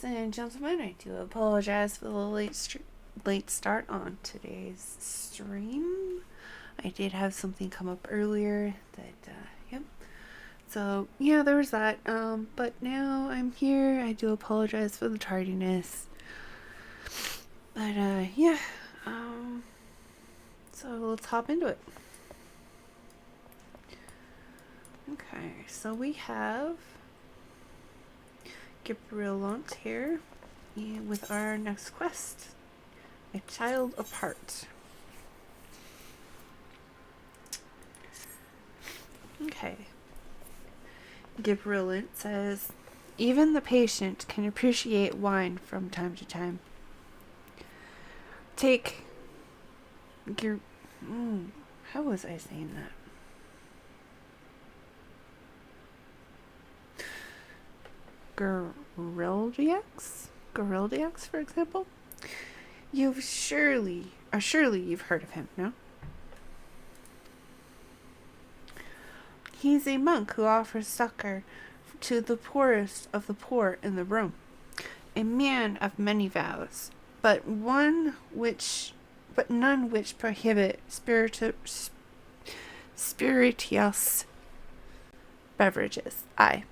ladies and gentlemen, I do apologize for the late start on today's stream. I did have something come up earlier that, yep. So, yeah, there was that. But now I'm here. I do apologize for the tardiness. But, yeah. So let's hop into it. Okay, so we have Gabriellant here with our next quest, A Child Apart. Okay. Gabriellant says, even the patient can appreciate wine from time to time. Take your... how was I saying that? Gorildiax, for example. Surely you've heard of him, no? He's a monk who offers succor to the poorest of the poor in the room. A man of many vows, but none which prohibit spirituous beverages. Aye.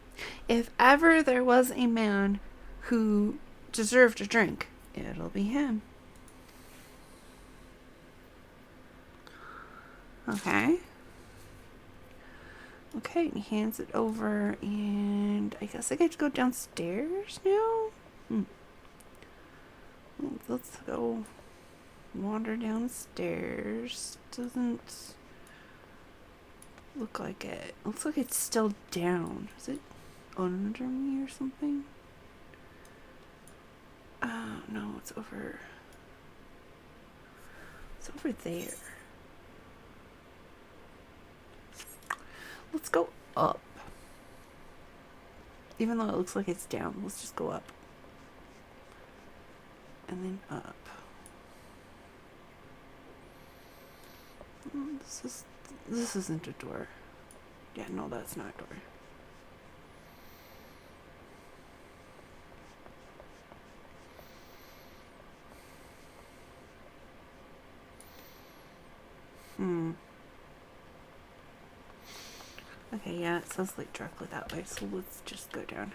If ever there was a man who deserved a drink, it'll be him. Okay, he hands it over, and I guess I get to go downstairs now? Let's go wander downstairs. Doesn't look like it. Looks like it's still down. Is it under me or something? Oh, no, it's over. It's over there. Let's go up. Even though it looks like it's down, let's just go up. And then up. This isn't a door. Yeah, no, that's not a door. Okay, yeah, it says like directly that way, so let's just go down.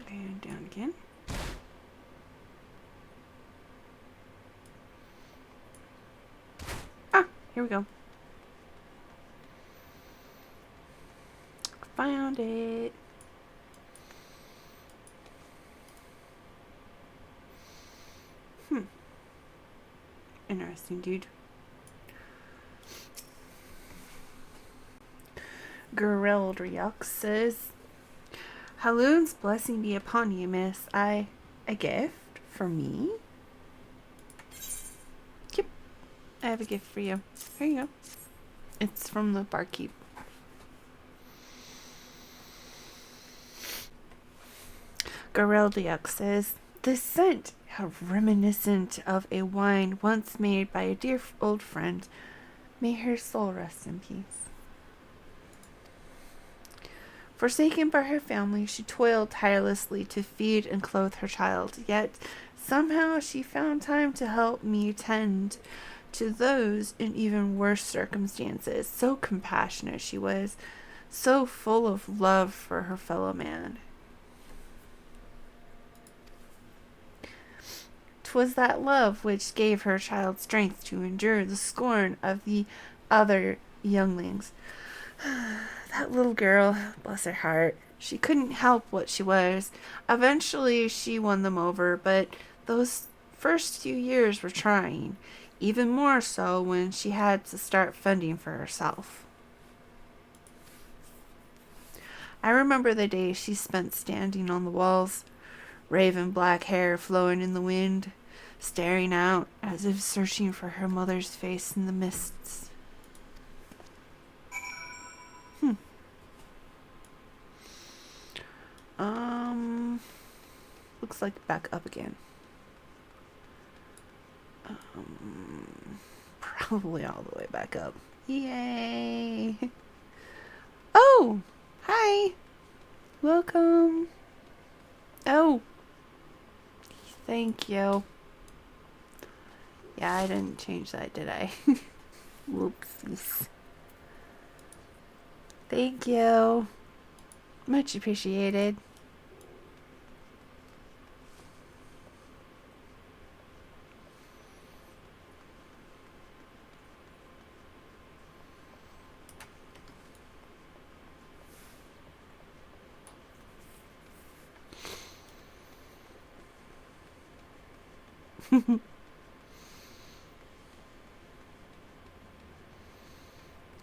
And down again. Here we go. Found it. Interesting, dude. Gereldriok says, Haloon's blessing be upon you, miss. A gift for me? Yep. I have a gift for you. Here you go. It's from the barkeep. Gereldriok says, this scent, how reminiscent of a wine once made by a dear old friend. May her soul rest in peace. Forsaken by her family, she toiled tirelessly to feed and clothe her child. Yet, somehow she found time to help me tend to those in even worse circumstances. So compassionate she was, so full of love for her fellow man. 'Twas that love which gave her child strength to endure the scorn of the other younglings. That little girl, bless her heart, she couldn't help what she was. Eventually she won them over, but those first few years were trying, even more so when she had to start fending for herself. I remember the days she spent standing on the walls, raven black hair flowing in the wind, staring out as if searching for her mother's face in the mists. Looks like back up again. probably all the way back up. Yay! Oh! Hi! Welcome! Oh! Thank you. Yeah, I didn't change that, did I? Whoopsies. Thank you. Much appreciated.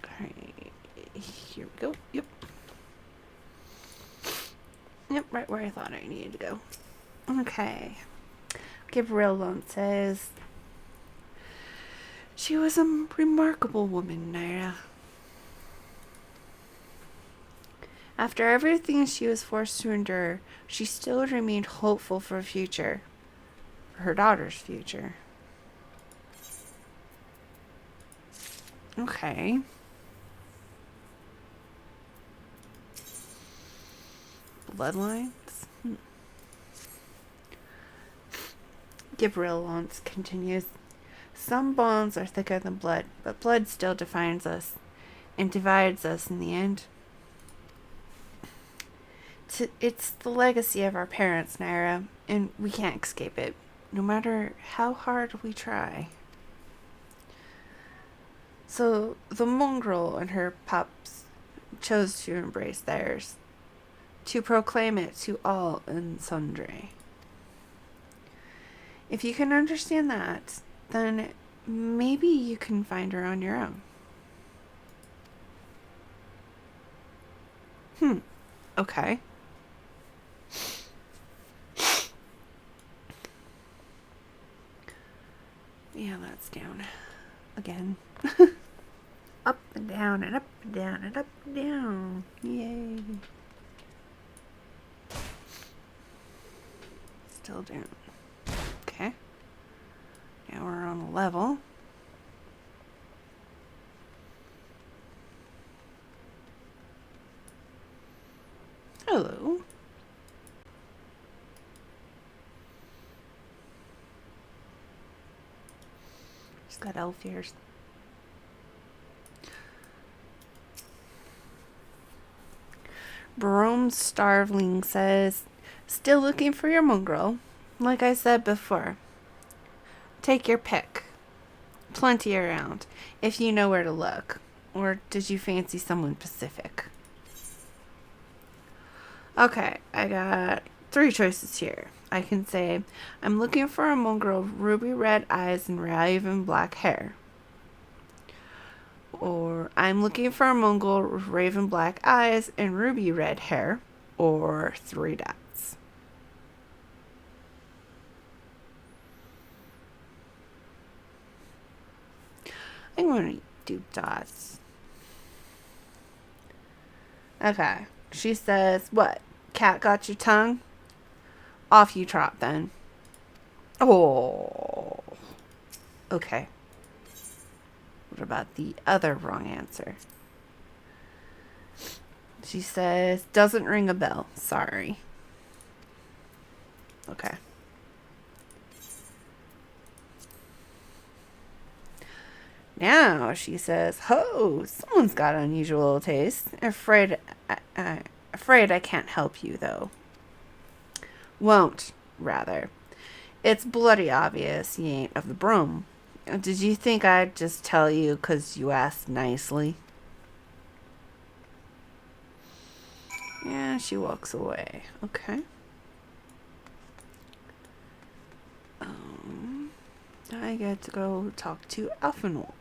Alright, here we go. Yep. Yep, right where I thought I needed to go. Okay. Gabrielle says, she was a remarkable woman, Nyra. After everything she was forced to endure, she still remained hopeful for a future. For her daughter's future. Okay. Bloodlines? Gabrielle continues. Some bonds are thicker than blood, but blood still defines us and divides us in the end. It's the legacy of our parents, Nyra, and we can't escape it, no matter how hard we try. So the mongrel and her pups chose to embrace theirs, to proclaim it to all and sundry. If you can understand that, then maybe you can find her on your own. Okay. Yeah, that's down. Again. Up and down and up and down and up and down. Yay. Still down. Okay. Now we're on a level. Hello. She's got elf ears. Brome Starveling says, still looking for your mongrel. Like I said before, take your pick. Plenty around, if you know where to look. Or did you fancy someone specific? Okay, I got 3 choices here. I can say, I'm looking for a mongrel with ruby red eyes and raven black hair. Or I'm looking for a mongrel with raven black eyes and ruby red hair. Or 3 dots. I'm going to do dots. Okay. She says, what? Cat got your tongue? Off you trot then. Oh. Okay. What about the other wrong answer? She says, doesn't ring a bell. Sorry. Okay. Now she says, ho, someone's got unusual taste. Afraid I can't help you, though. Won't, rather. It's bloody obvious you ain't of the broom. Did you think I'd just tell you 'cause you asked nicely? Yeah, she walks away. Okay. I get to go talk to Heavensward.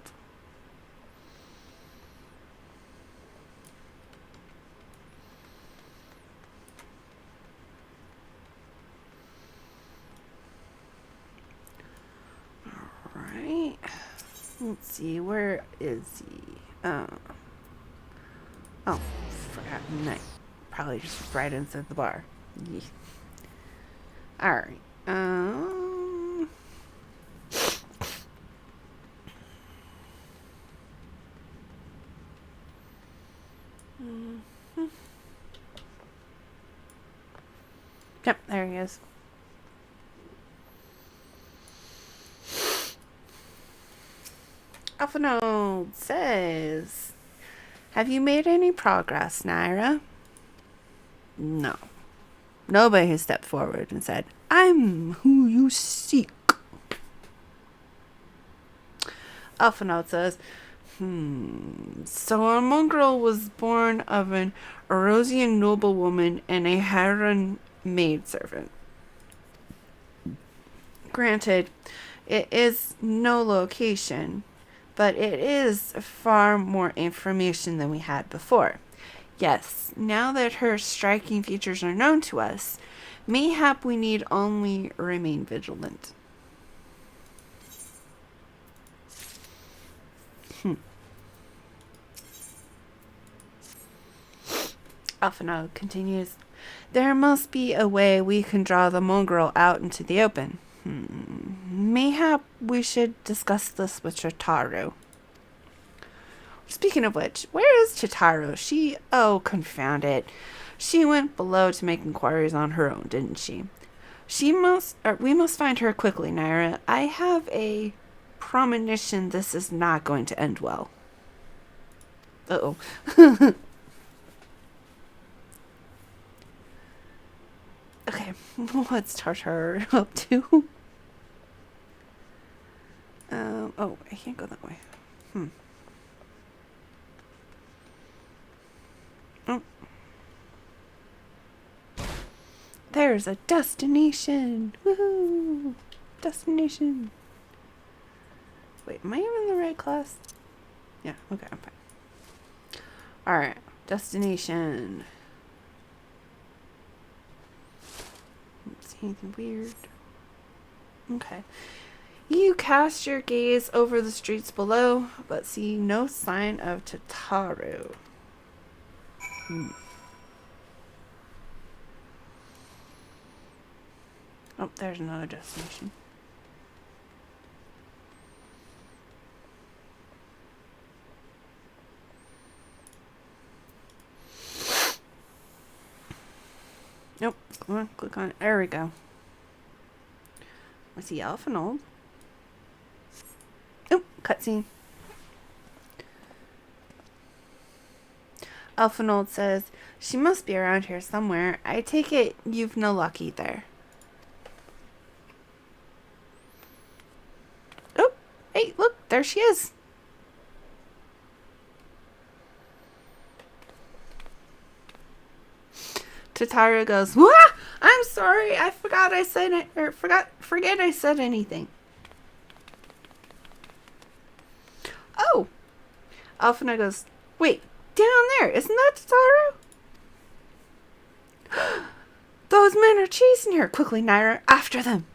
Alright. Let's see, where is he? Oh, forgot. Night. Probably just right inside the bar. Yeah. Alright. Yep, there he is. Alphinaud says, have you made any progress, Nyra? No. Nobody has stepped forward and said, I'm who you seek. Alphinaud says, so a mongrel was born of an Erosian noblewoman and a Harran maidservant. Granted, it is no location, but it is far more information than we had before. Yes, now that her striking features are known to us, mayhap we need only remain vigilant. Alphinaud continues, there must be a way we can draw the mongrel out into the open. Mayhap we should discuss this with Chitaru. Speaking of which, where is Chitaru? Oh, confound it. She went below to make inquiries on her own, didn't she? We must find her quickly, Nyra. I have a premonition this is not going to end well. Uh-oh. Okay, what's Tartar up to? Oh, I can't go that way. Oh. There's a destination! Woohoo! Destination! Wait, am I even in the right class? Yeah, okay, I'm fine. Alright, destination. Don't see anything weird. Okay. You cast your gaze over the streets below, but see no sign of Chitaru. Oh, there's another destination. Nope. Come on, click on it. There we go. I see Alphinaud. Oh, cutscene. Alphinaud says, she must be around here somewhere. I take it you've no luck either. Oh, hey, look, there she is. Chitaru goes, "Wah! I'm sorry. I forgot I said it, or forget I said anything." Oh, Alphinaud goes, "Wait, down there, isn't that Chitaru?" Those men are chasing her. Quickly, Nyra, after them.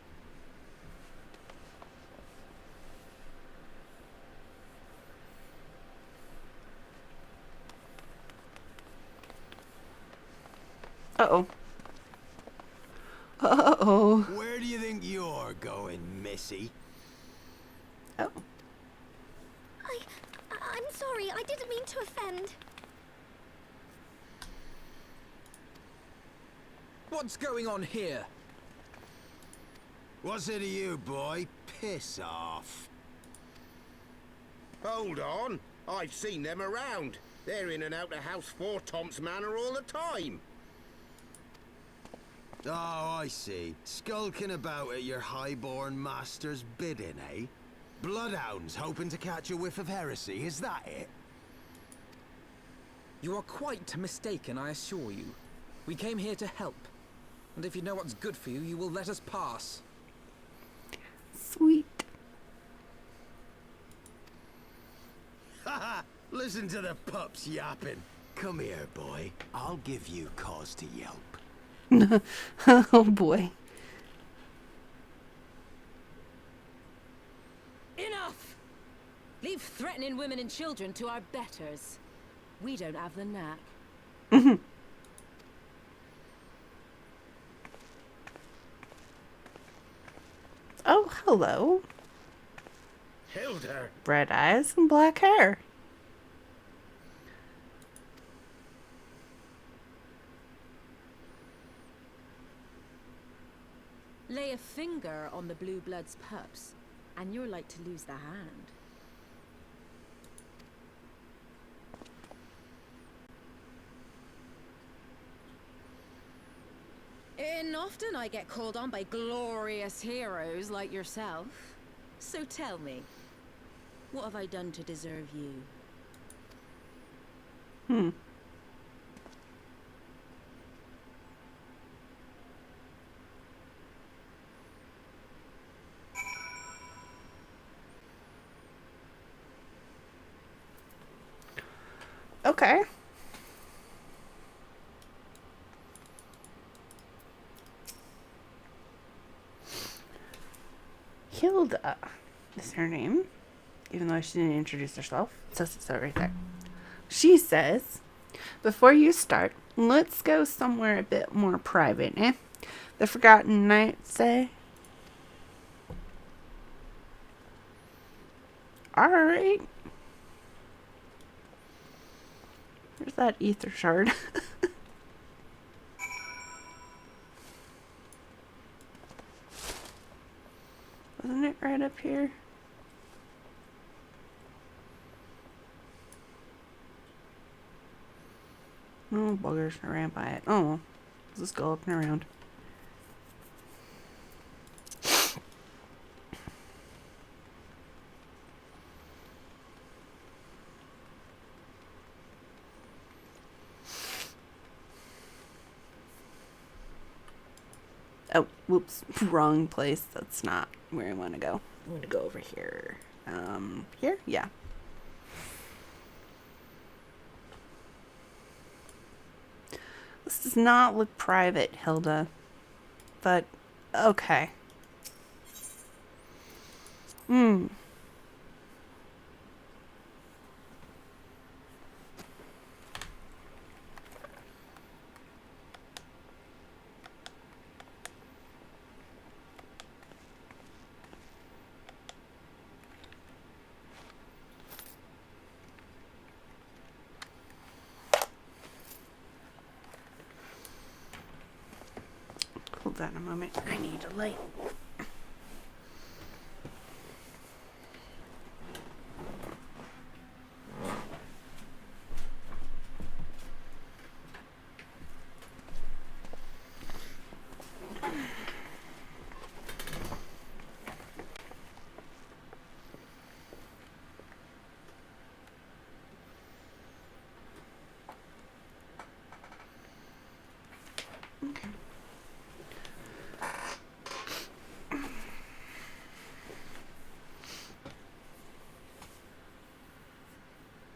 Uh-oh. Uh-oh. Where do you think you're going, Missy? Oh. I'm sorry, I didn't mean to offend. What's going on here? What's it to you, boy? Piss off. Hold on. I've seen them around. They're in and out of House Four Tom's Manor all the time. Oh, I see. Skulking about at your highborn master's bidding, eh? Bloodhounds hoping to catch a whiff of heresy, is that it? You are quite mistaken, I assure you. We came here to help. And if you know what's good for you, you will let us pass. Sweet. Haha! Listen to the pups yapping. Come here, boy. I'll give you cause to yelp. Oh boy. Enough! Leave threatening women and children to our betters. We don't have the knack. Oh, hello. Hilda. Red eyes and black hair. Lay a finger on the Blue Blood's pups, and you're like to lose the hand. And often I get called on by glorious heroes like yourself. So tell me, what have I done to deserve you? Okay. Hilda is her name, even though she didn't introduce herself. It says so right there. She says, before you start, let's go somewhere a bit more private, eh? The Forgotten Knights say. Alright. Where's that ether shard? Wasn't it right up here? Oh, buggers, I ran by it. Oh, well. Let's just go up and around. Oh, whoops. Wrong place. That's not where I want to go. I'm going to go over here. Here? Yeah. This does not look private, Hilda. But, okay. Hold on a moment. I need a light.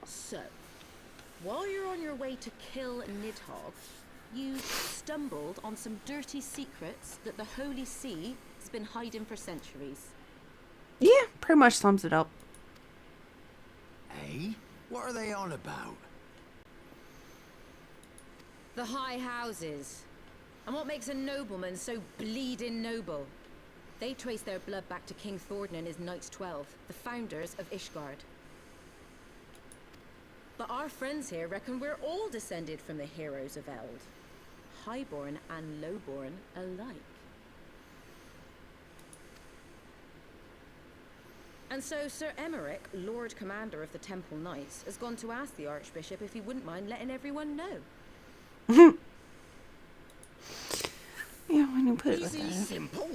So, while you're on your way to kill Nidhogg, you stumbled on some dirty secrets that the Holy See has been hiding for centuries. Yeah, pretty much sums it up. Eh? What are they on about? The High Houses. And what makes a nobleman so bleeding noble? They trace their blood back to King Thordan and his Knights 12, the founders of Ishgard. But our friends here reckon we're all descended from the heroes of Eld. Highborn and lowborn alike. And so Sir Emmerich, Lord Commander of the Temple Knights, has gone to ask the Archbishop if he wouldn't mind letting everyone know. Yeah, when you put it like Easy, that. simple.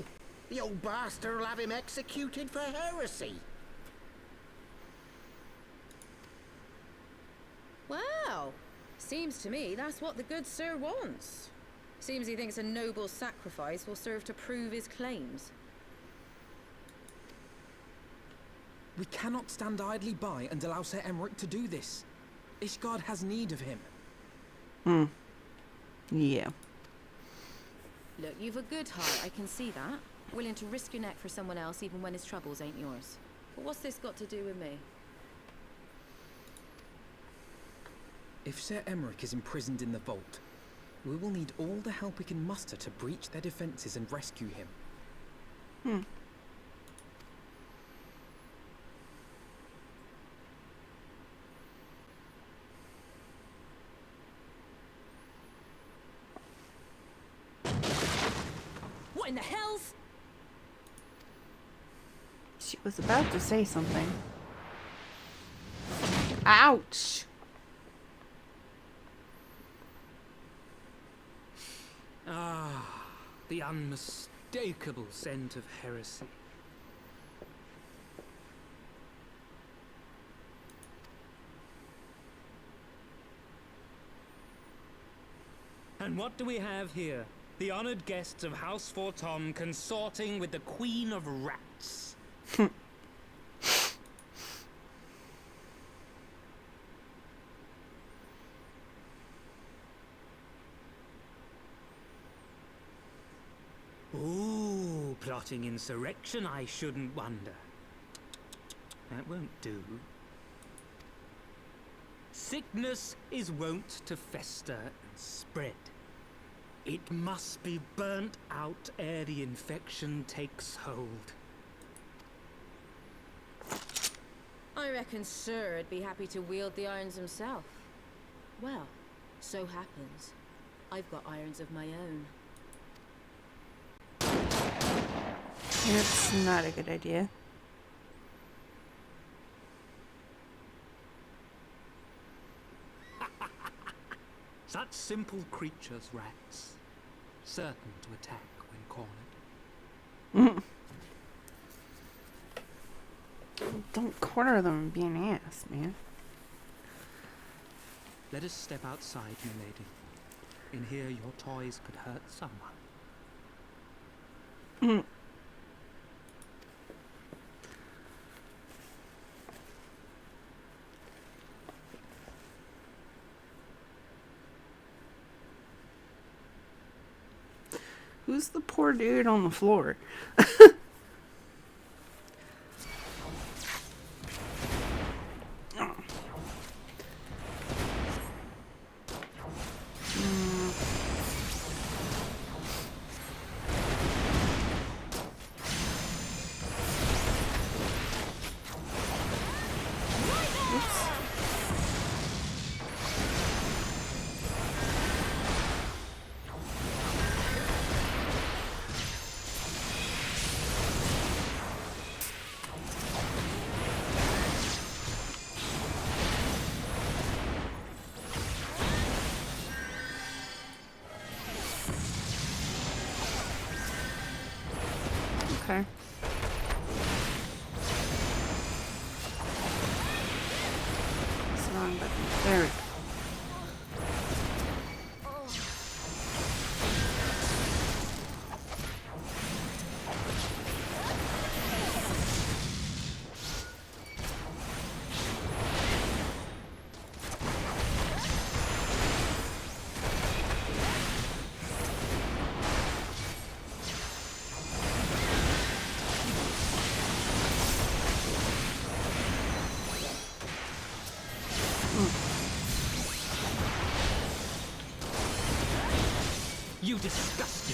The old bastard will have him executed for heresy. Wow. Seems to me that's what the good sir wants. Seems he thinks a noble sacrifice will serve to prove his claims. We cannot stand idly by and allow Sir Emmerich to do this. Ishgard has need of him. Yeah. Look, you've a good heart, I can see that. Willing to risk your neck for someone else even when his troubles ain't yours. But what's this got to do with me? If Sir Emmerich is imprisoned in the vault, we will need all the help we can muster to breach their defenses and rescue him. What in the hell's... She was about to say something. Ouch! Ah, the unmistakable scent of heresy. And what do we have here? The honored guests of House Fortom consorting with the Queen of Rats. Ooh, plotting insurrection, I shouldn't wonder. That won't do. Sickness is wont to fester and spread. It must be burnt out ere the infection takes hold. I reckon Sir'd be happy to wield the irons himself. Well, so happens I've got irons of my own. It's not a good idea. Such simple creatures, rats. Certain to attack when cornered. Don't corner them and be an ass, man. Let us step outside, milady. In here your toys could hurt someone. Who's the poor dude on the floor? Okay. What's the wrong button? There we go. You disgust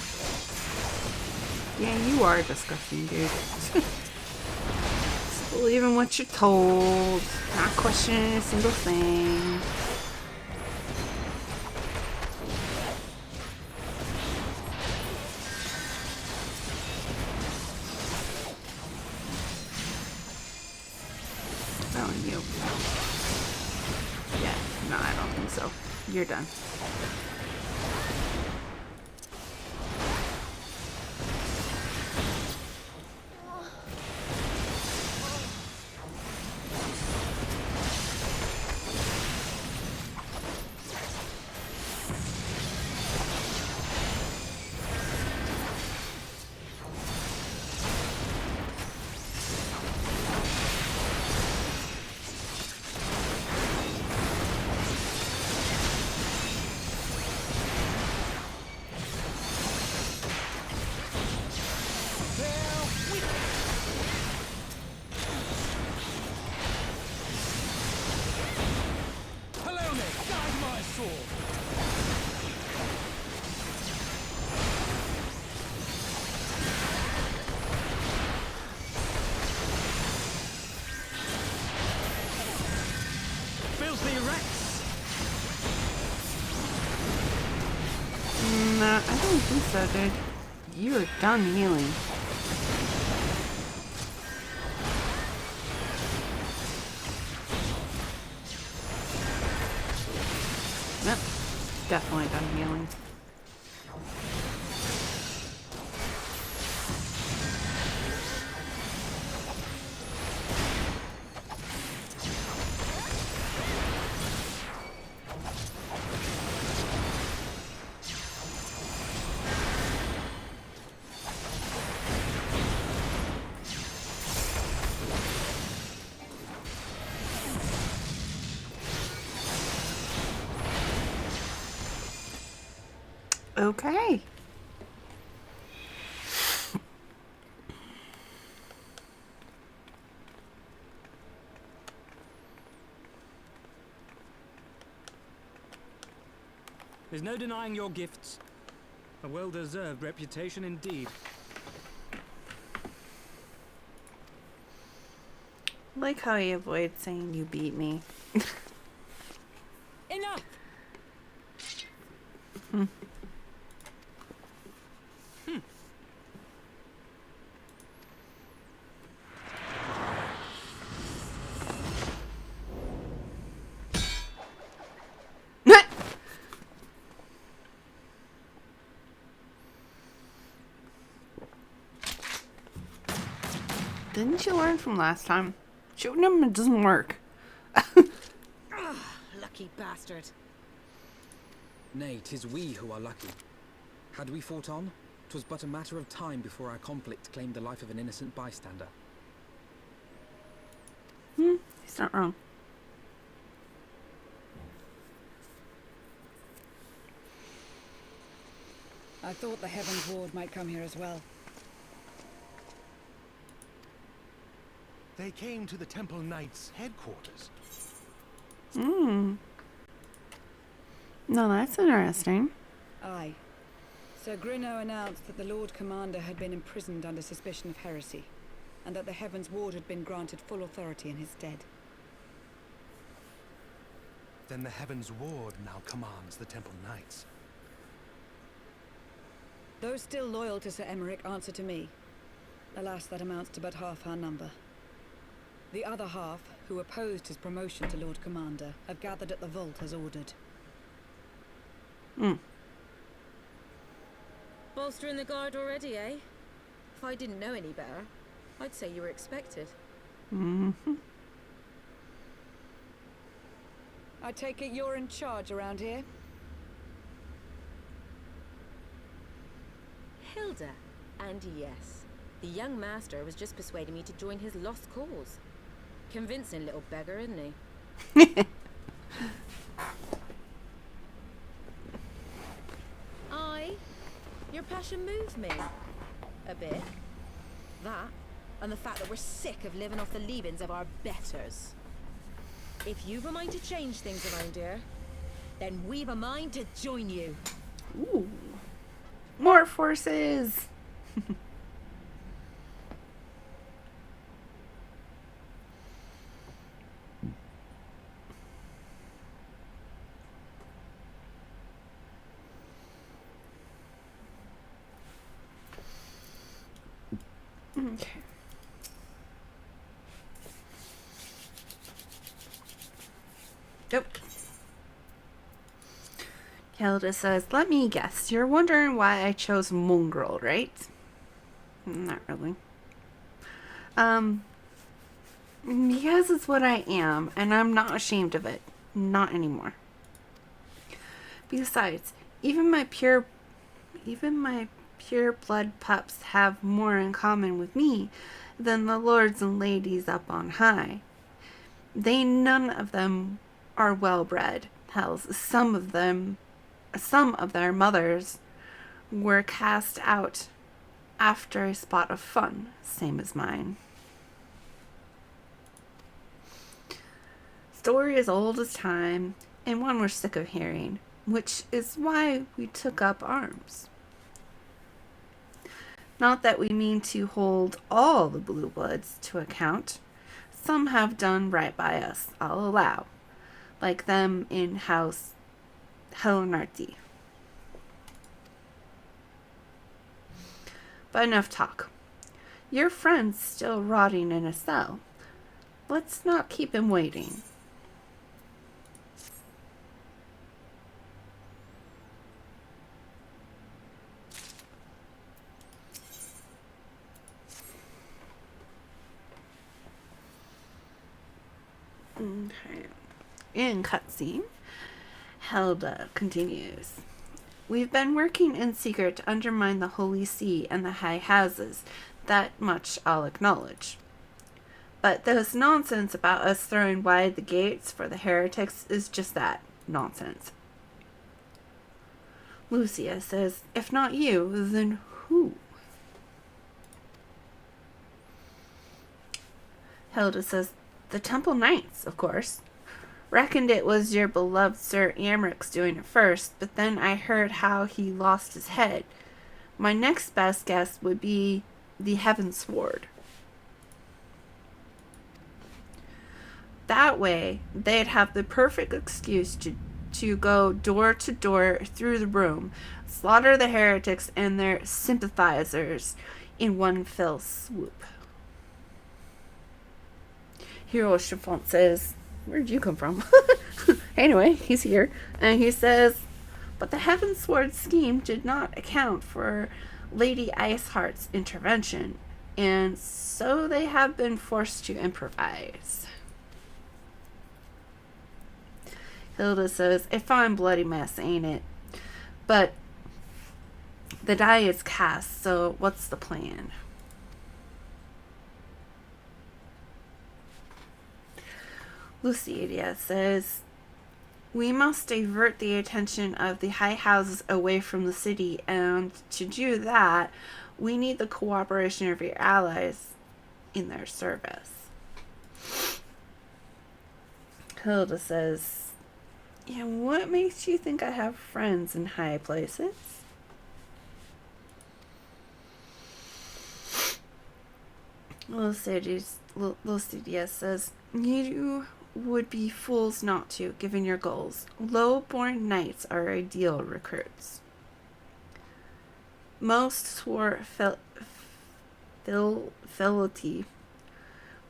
me. Yeah, you are disgusting, dude. Just believe in what you're told. Not questioning a single thing. Oh, and you. Yeah, no, I don't think so. You're done. I don't think so, dude. You're done healing. definitely done healing. Okay. There's no denying your gifts. A well-deserved reputation indeed. Like how he avoids saying you beat me. Enough! Didn't you learn from last time? Shooting him, it doesn't work. Lucky bastard. Nay, 'tis we who are lucky. Had we fought on, 'twas but a matter of time before our conflict claimed the life of an innocent bystander. He's not wrong. I thought the Heavensward might come here as well. They came to the Temple Knights' headquarters. No, that's interesting. Aye. Sir Grinno announced that the Lord Commander had been imprisoned under suspicion of heresy, and that the Heavensward had been granted full authority in his stead. Then the Heavensward now commands the Temple Knights. Those still loyal to Sir Emmerich answer to me. Alas, that amounts to but half our number. The other half, who opposed his promotion to Lord Commander, have gathered at the vault as ordered. Bolstering the guard already, eh? If I didn't know any better, I'd say you were expected. I take it you're in charge around here? Hilda. And yes, the young master was just persuading me to join his lost cause. Convincing little beggar, isn't he? Your passion moves me. A bit. That, and the fact that we're sick of living off the leavings of our betters. If you've a mind to change things around here, then we've a mind to join you. Ooh. More forces! Okay. Yep. Hilda says, let me guess. You're wondering why I chose mongrel, right? Not really. Because it's what I am, and I'm not ashamed of it. Not anymore. Besides, even my pure blood pups have more in common with me than the lords and ladies up on high. None of them are well bred. Hells, some of their mothers were cast out after a spot of fun, same as mine. Story as old as time, and one we're sick of hearing, which is why we took up arms. Not that we mean to hold all the blue bloods to account. Some have done right by us, I'll allow, like them in House Helnarty. But enough talk. Your friend's still rotting in a cell. Let's not keep him waiting. Okay. In cutscene, Helda continues. We've been working in secret to undermine the Holy See and the High Houses. That much I'll acknowledge. But this nonsense about us throwing wide the gates for the heretics is just that, nonsense. Lucia says, if not you, then who? Hilda says, the Temple Knights, of course. Reckoned it was your beloved Sir Amric's doing it first, but then I heard how he lost his head. My next best guess would be the Heavensward. That way, they'd have the perfect excuse to go door to door through the room, slaughter the heretics and their sympathizers in one fell swoop. Hero Chiffon says, where'd you come from? Anyway, he's here, and he says, but the Heavensward scheme did not account for Lady Iceheart's intervention, and so they have been forced to improvise. Hilda says, a fine bloody mess, ain't it? But the die is cast, so what's the plan? Lucidia says, we must divert the attention of the high houses away from the city, and to do that, we need the cooperation of your allies in their service. Hilda says, and what makes you think I have friends in high places? Lucidia says, you would be fools not to, given your goals. Low-born knights are ideal recruits. Most swore fealty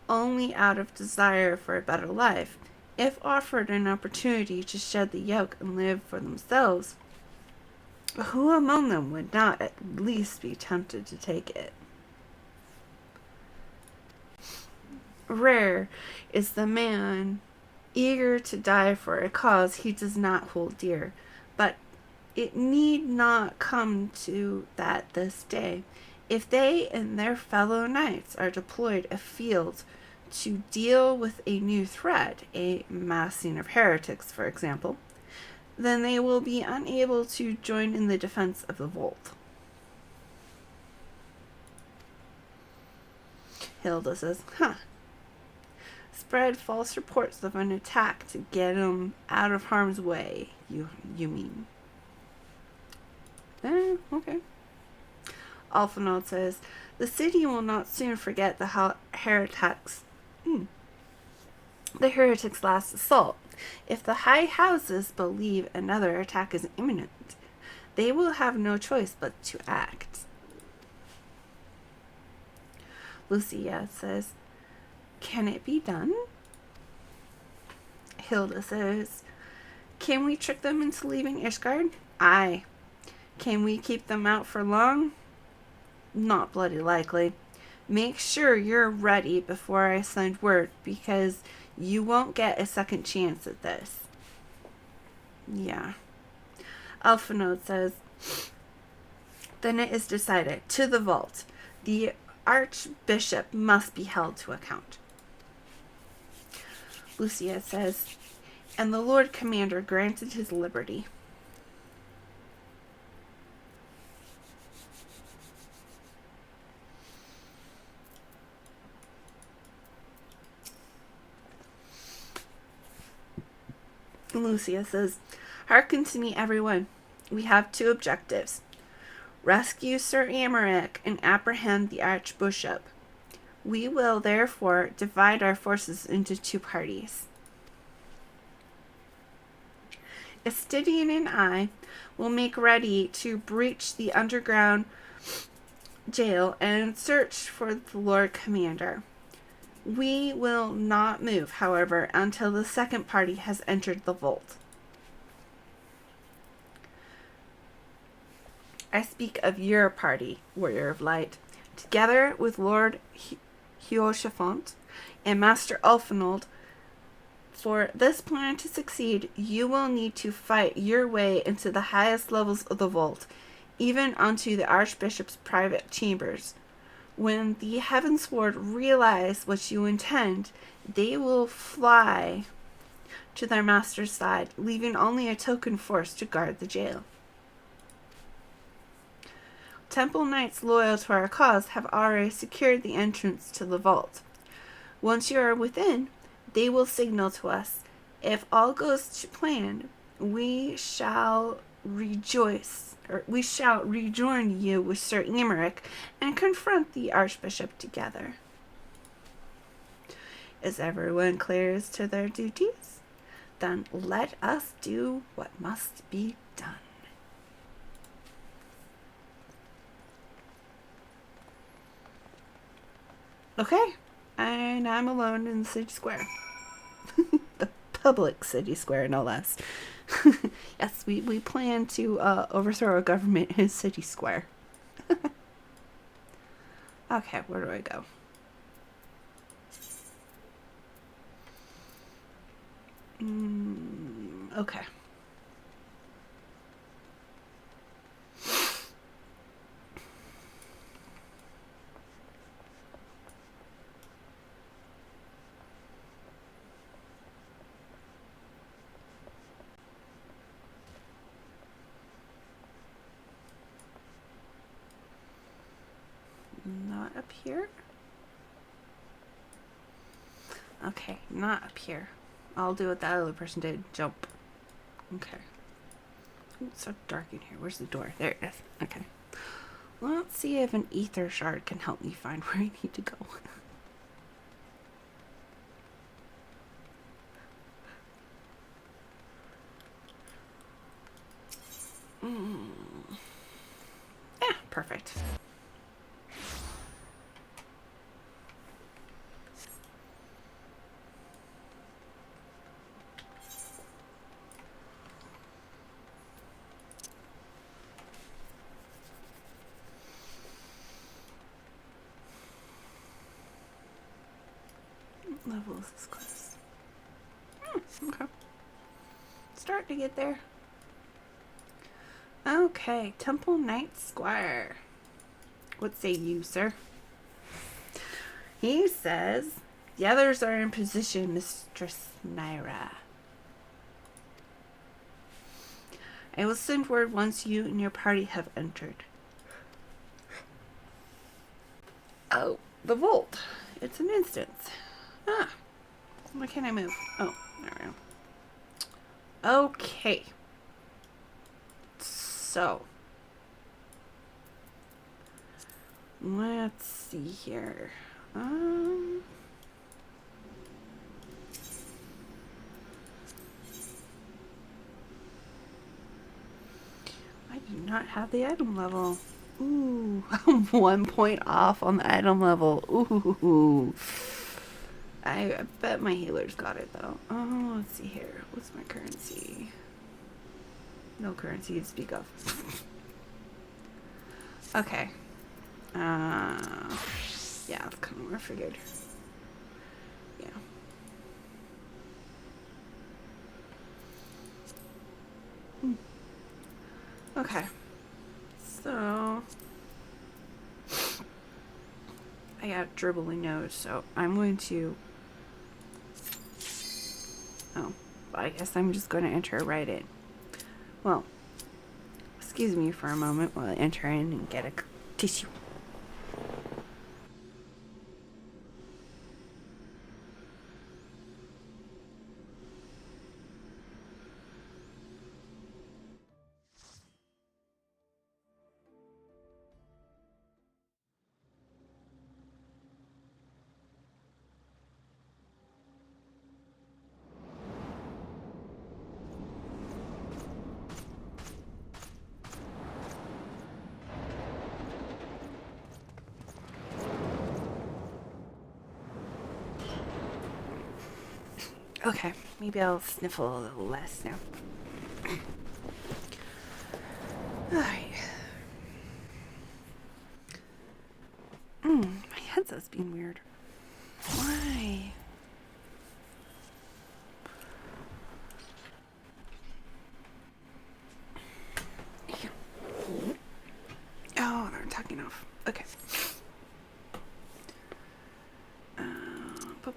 only out of desire for a better life. If offered an opportunity to shed the yoke and live for themselves, who among them would not at least be tempted to take it? Rare is the man eager to die for a cause he does not hold dear, but it need not come to that this day. If they and their fellow knights are deployed afield to deal with a new threat, a massing of heretics, for example, then they will be unable to join in the defense of the vault. Hilda says, spread false reports of an attack to get them out of harm's way, you mean. Okay. Alphinaud says, the city will not soon forget the heretics' last assault. If the high houses believe another attack is imminent, they will have no choice but to act. Lucia says, can it be done? Hilda says, can we trick them into leaving Ishgard? Aye. Can we keep them out for long? Not bloody likely. Make sure you're ready before I send word, because you won't get a second chance at this. Yeah. Alphinaud says, then it is decided. To the vault. The Archbishop must be held to account. Lucia says, and the Lord Commander granted his liberty. Lucia says, hearken to me, everyone. We have two objectives. Rescue Sir Amaric and apprehend the Archbishop. We will, therefore, divide our forces into two parties. Estidian and I will make ready to breach the underground jail and search for the Lord Commander. We will not move, however, until the second party has entered the vault. I speak of your party, Warrior of Light. Together with Lord Hiochafont and Master Alphinaud, For this plan to succeed, you will need to fight your way into the highest levels of the vault, even onto the Archbishop's private chambers. When the Heavensward realize what you intend, they will fly to their master's side, leaving only a token force to guard the jail. Temple Knights loyal to our cause have already secured the entrance to the vault. Once you are within, they will signal to us. If all goes to plan, we shall rejoin you with Sir Emmerich and confront the Archbishop together. Is everyone clear as to their duties? Then let us do what must be done. Okay, and I'm alone in the city square. The public city square, no less. Yes, we plan to overthrow a government in city square. Okay, where do I go? Okay. Not up here? Okay, not up here. I'll do what that other person did. Jump. Okay. Ooh, it's so dark in here. Where's the door? There it is. Okay. Let's see if an ether shard can help me find where I need to go. Yeah, perfect. Level is this close? Okay. Start to get there. Okay, Temple Knight Squire. What say you, sir? He says, the others are in position, Mistress Nyra. I will send word once you and your party have entered. Oh, the vault. It's an instance. Ah. Why can't I move? Oh, there we go. Okay. So. Let's see here. I do not have the item level. Ooh, I'm 1 point off on the item level. Ooh. I bet my healer's got it though. Oh, let's see here. What's my currency? No currency to speak of. Okay. Yeah, that's kind of what I figured. Yeah. Okay. So I got dribbly nose, so I'm going to. Oh, I guess I'm just going to enter right in. Well, excuse me for a moment while I enter in and get a tissue. Okay, maybe I'll sniffle a little less now. Alright. My headset's being weird. Why? Boop.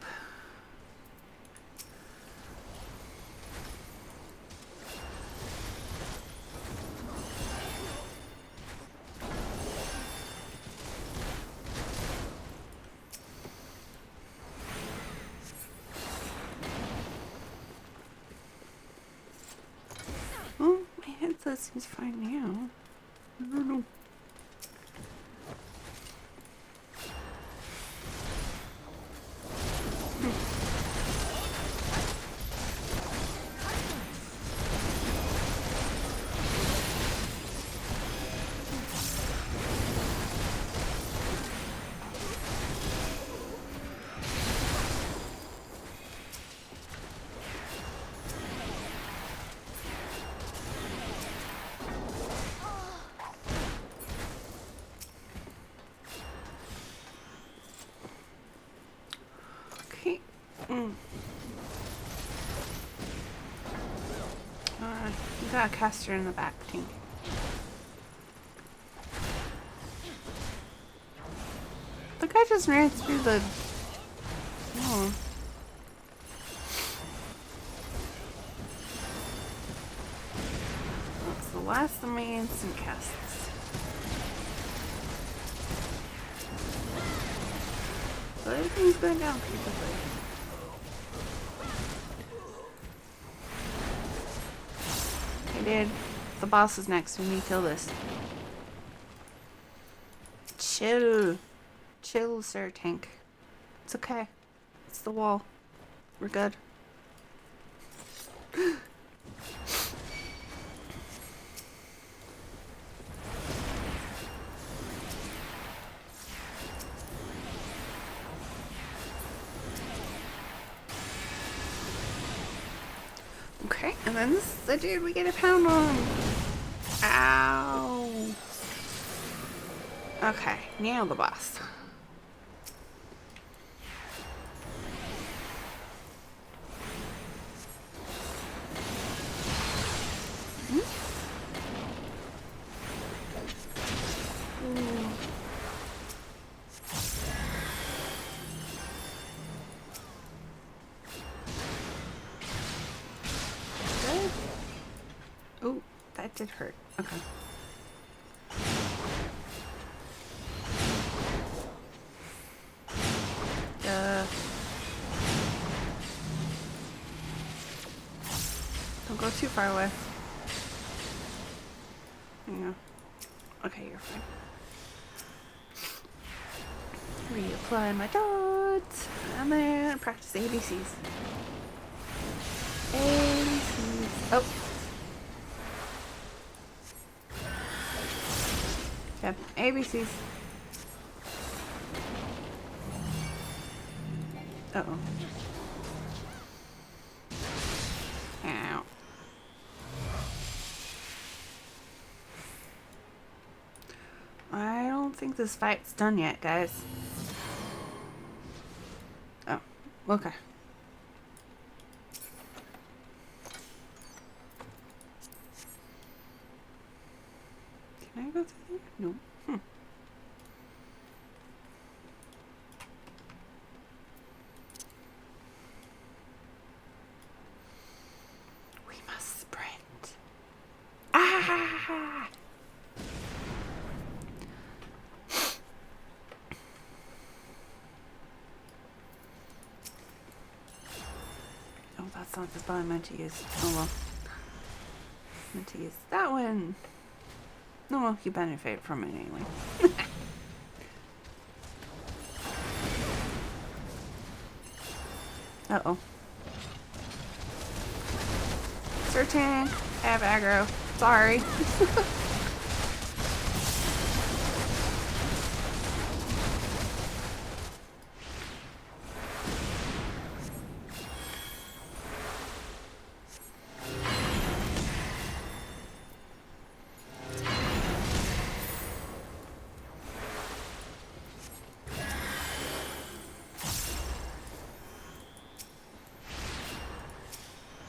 Oh, my headset seems fine now. I don't know. Okay. You got a caster in the back, Tink. The guy just ran through the... Oh. That's the last of my instant casts. So everything's going down pretty quickly. Hey dude, the boss is next. We need to kill this. Chill. Chill, sir, Tank. It's okay. It's the wall. We're good. Okay, and then this is the dude we get a pound on. Ow. Okay, now the boss. Oh, that did hurt. Okay. Don't go too far away. Yeah. Okay, you're fine. Reapply my dots. And then practice ABCs. ABCs. Oh. Yep, ABCs. Uh-oh. Ow. I don't think this fight's done yet, guys. Oh, okay. Can I go through there? No. We must sprint. Ah! Oh, that's not the spell I meant to use. Oh well. I meant to use that one. No, well, you benefit from it anyway. Uh-oh. Certain, I have aggro. Sorry.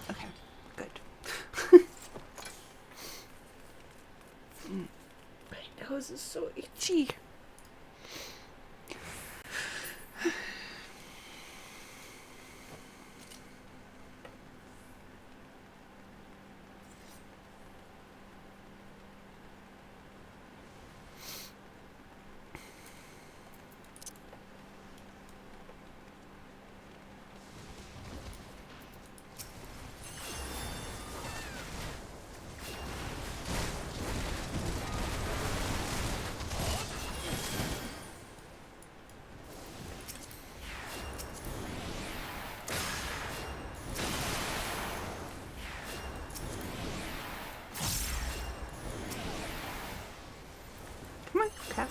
Okay, good. My nose is so itchy.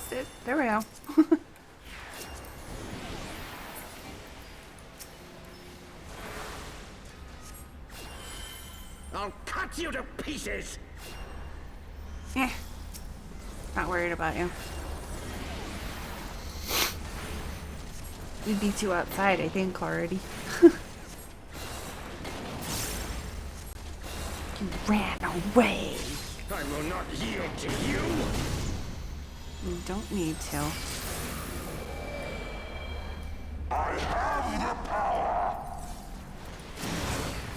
lost it. There we go. I'll cut you to pieces! Yeah. Not worried about you. We beat you outside, I think, already. You ran away. I will not yield to you! You don't need to.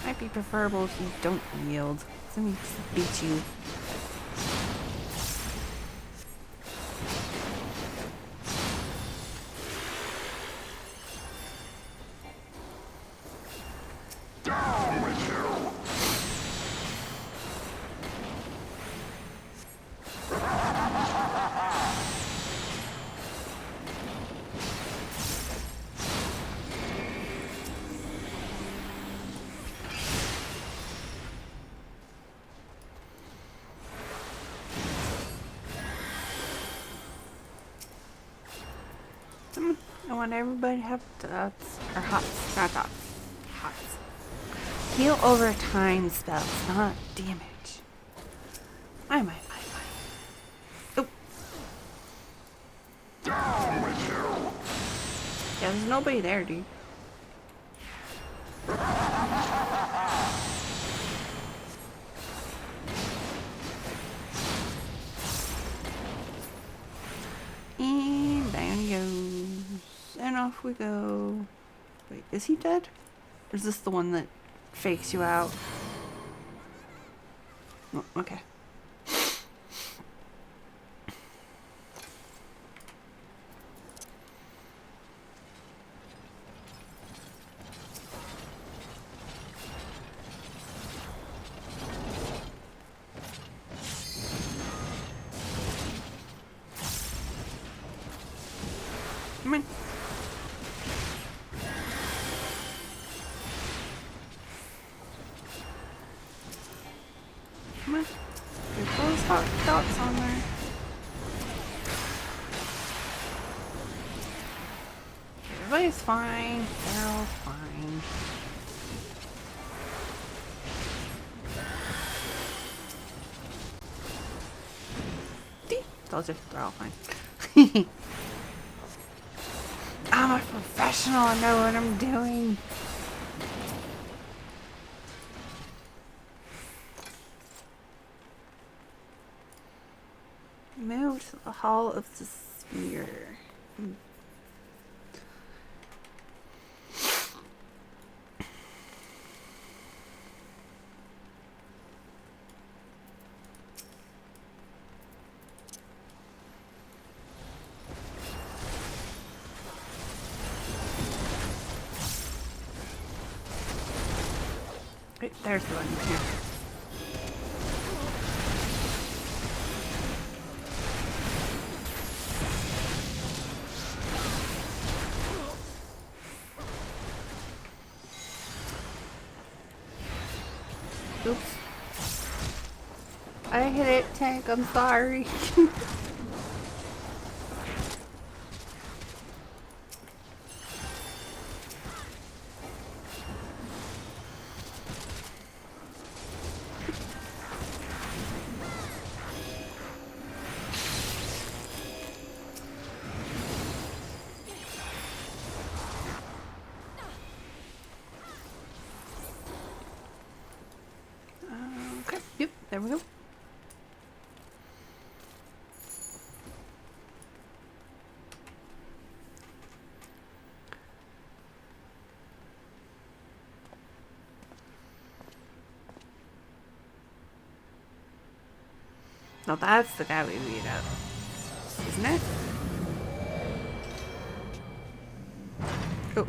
Might be preferable if you don't yield. Let me just beat you. I want everybody to have dots, or hots, not dots, hots. Heal over time spells, not damage. My. Oh. Yeah, there's nobody there, dude. And down he goes. And off we go. Wait, is he dead? Or is this the one that fakes you out? Oh, okay. Come on. Come on. Get those hot dots on there. Everybody's fine. They're all fine. See? Told you, they're all fine. I'm a professional. I know what I'm doing. Move to the Hall of the Sphere. Wait, there's the one here. Oops. I hit it, Tank. I'm sorry. Okay. Yep. There we go. No, that's the guy we beat up, isn't it? Oh.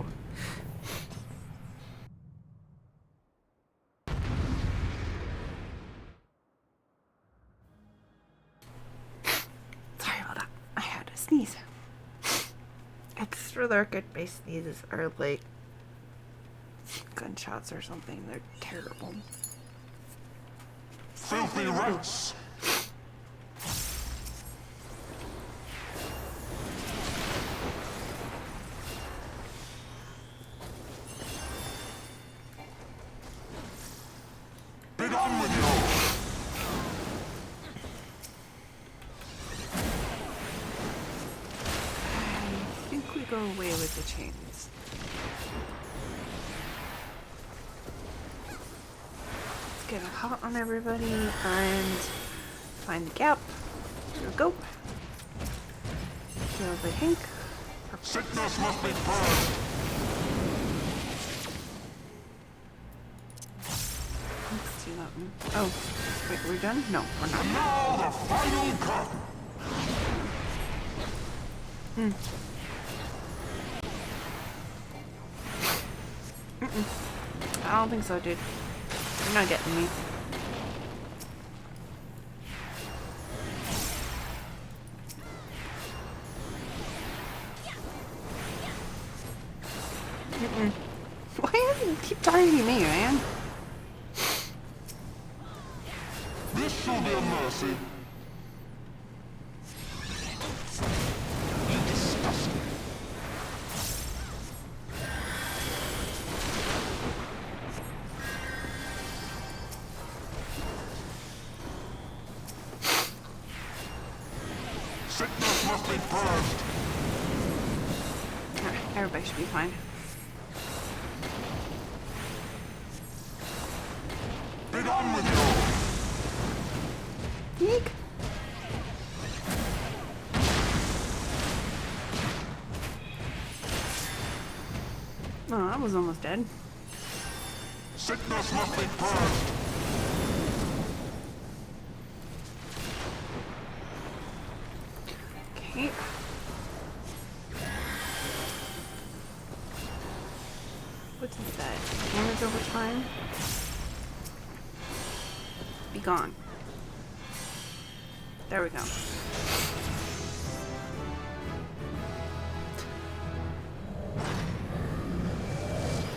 Sorry about that. I had to sneeze. Extra lurk-based sneezes are like gunshots or something. They're terrible. Filthy rats! think we go away with the chains. Let's get a hot on everybody and find the gap. Here we go. Heal the Hank. Sickness must be purged. Let's do that one. Oh, wait, we're done? No, we're not. Now the final cut. I don't think so, dude. You're not getting me. Why does he keep targeting me, man? This shall be a mercy. You disgust me. Sickness must be purged. Alright, everybody should be fine. Be done with you. Yeek! Oh, I was almost dead. Sickness must be purged. Okay. What is that? Damage over time? Be gone. There we go.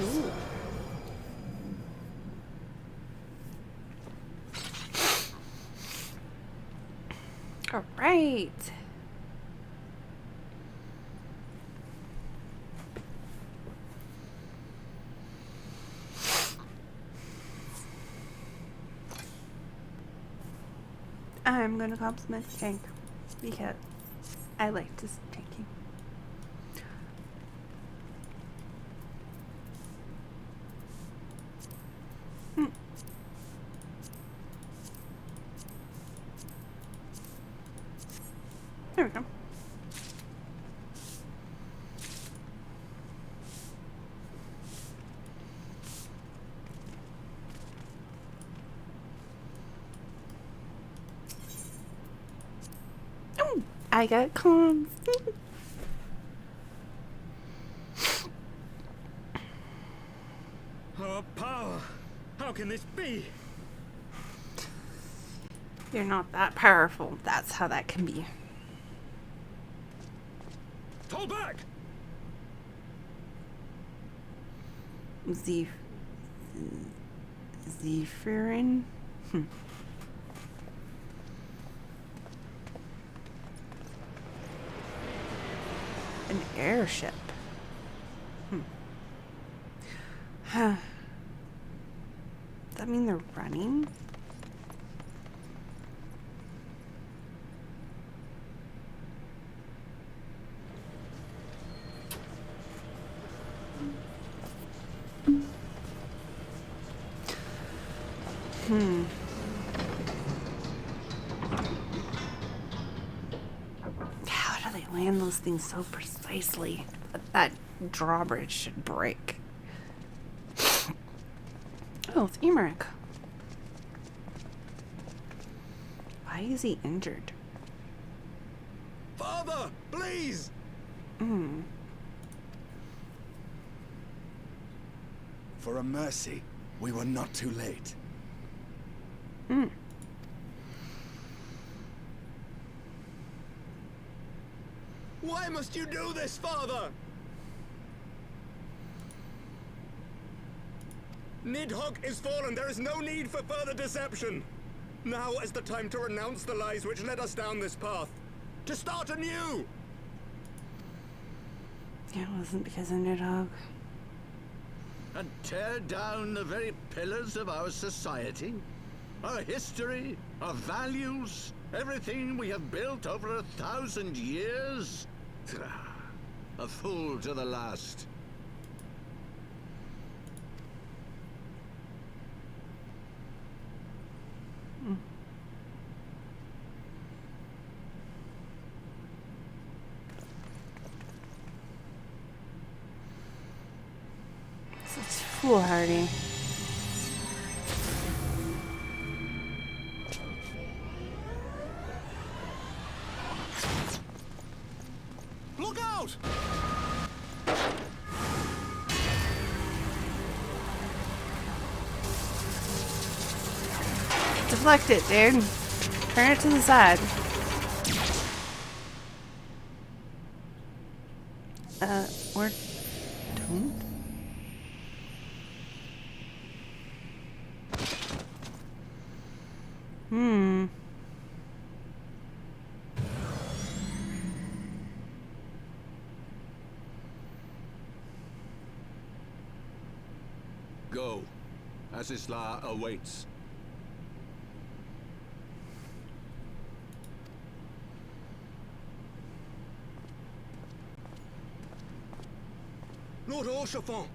Ooh. All right. I'm gonna compliment the tank because I like this tanking. There we go. Oh, I got comms. Our power! How can this be? You're not that powerful. That's how that can be. Fall back! Zephyrin? An airship. Does that mean they're running? How do they land those things so precisely? That drawbridge should break. Oh, it's Emmerich. Why is he injured? Father, please! For a mercy, we were not too late. Why must you do this, Father? Nidhogg is fallen. There is no need for further deception. Now is the time to renounce the lies which led us down this path. To start anew! It wasn't because of Nidhogg. And tear down the very pillars of our society? Our history, our values, everything we have built over 1,000 years? A fool to the last. It's foolhardy. Look out! Deflect it, dude. Turn it to the side. Or don't. Go. Asisla awaits. Lord Orchefort!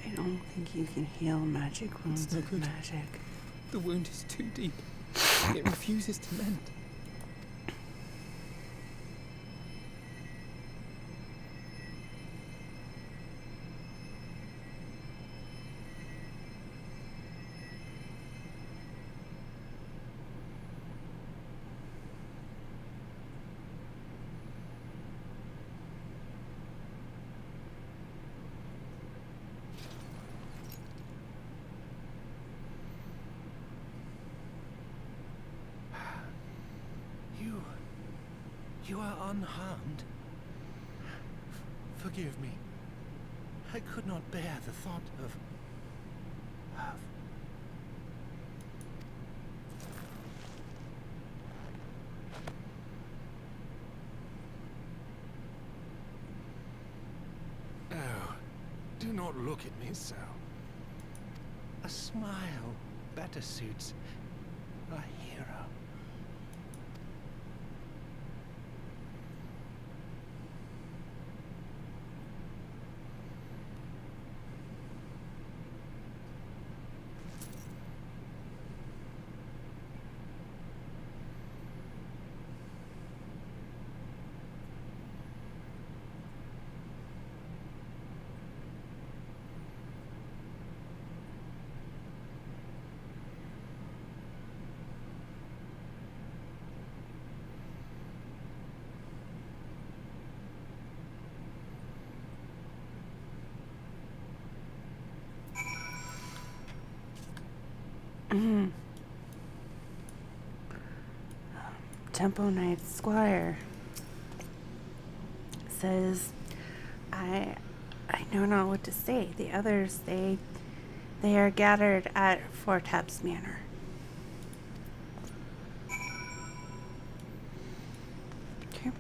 I don't think you can heal magic wounds with magic. The wound is too deep. It refuses to mend. You are unharmed. Forgive me. I could not bear the thought of... Oh, do not look at me so. A smile better suits a hero. Tempo Knight Squire says, I know not what to say. The others, they are gathered at Fortaps Manor. Okay.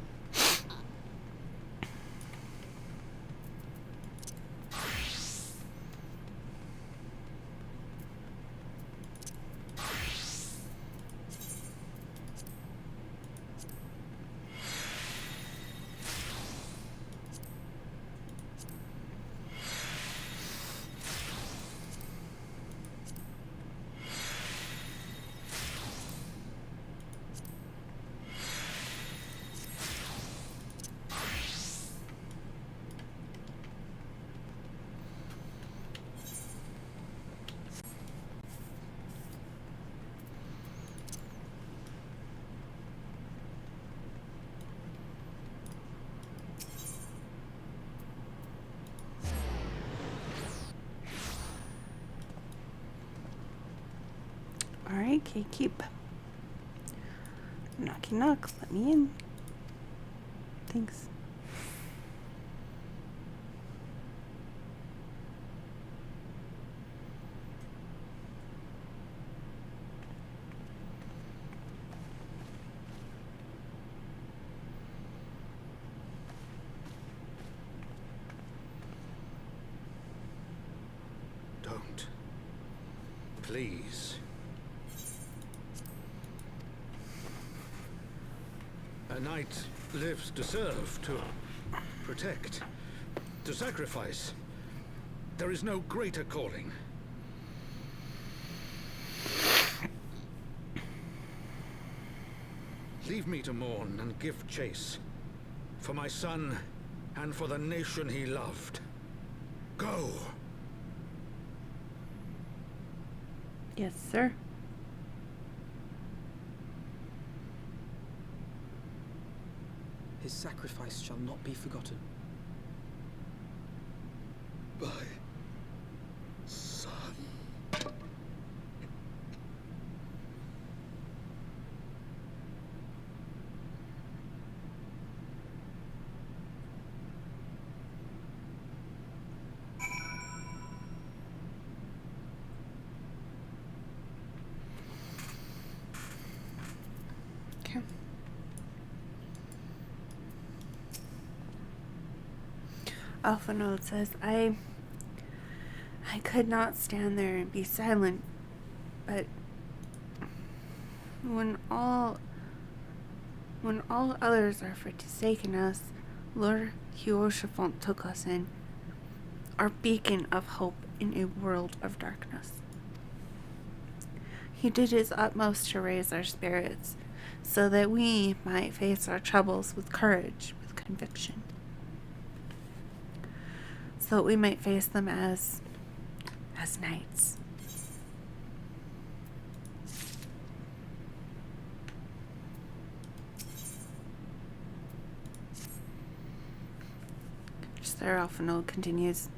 Alright, okay, keep. Knocky knock, let me in. Thanks. Please. A knight lives to serve, to protect, to sacrifice. There is no greater calling. Leave me to mourn and give chase. For my son, and for the nation he loved. Go! Yes, sir. His sacrifice shall not be forgotten. My son. Okay. Alphanode says, I could not stand there and be silent, but when all others are forsaken us, Lord Hyoshafont took us in, our beacon of hope in a world of darkness. He did his utmost to raise our spirits, so that we might face our troubles with courage, with conviction. So that we might face them as knights. Sir Alphinaud continues,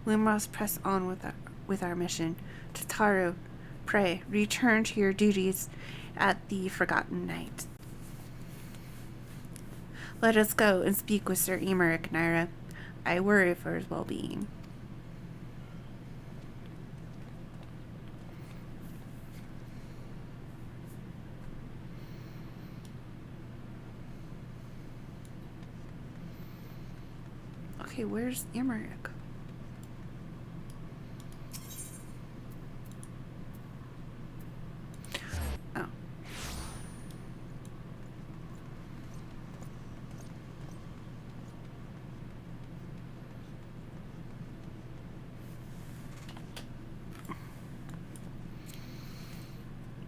we must press on with our mission. Tataru, pray, return to your duties at the Forgotten Night. Let us go and speak with Sir Emeric, Nyra. I worry for his well-being. Okay, where's Emeric? Oh.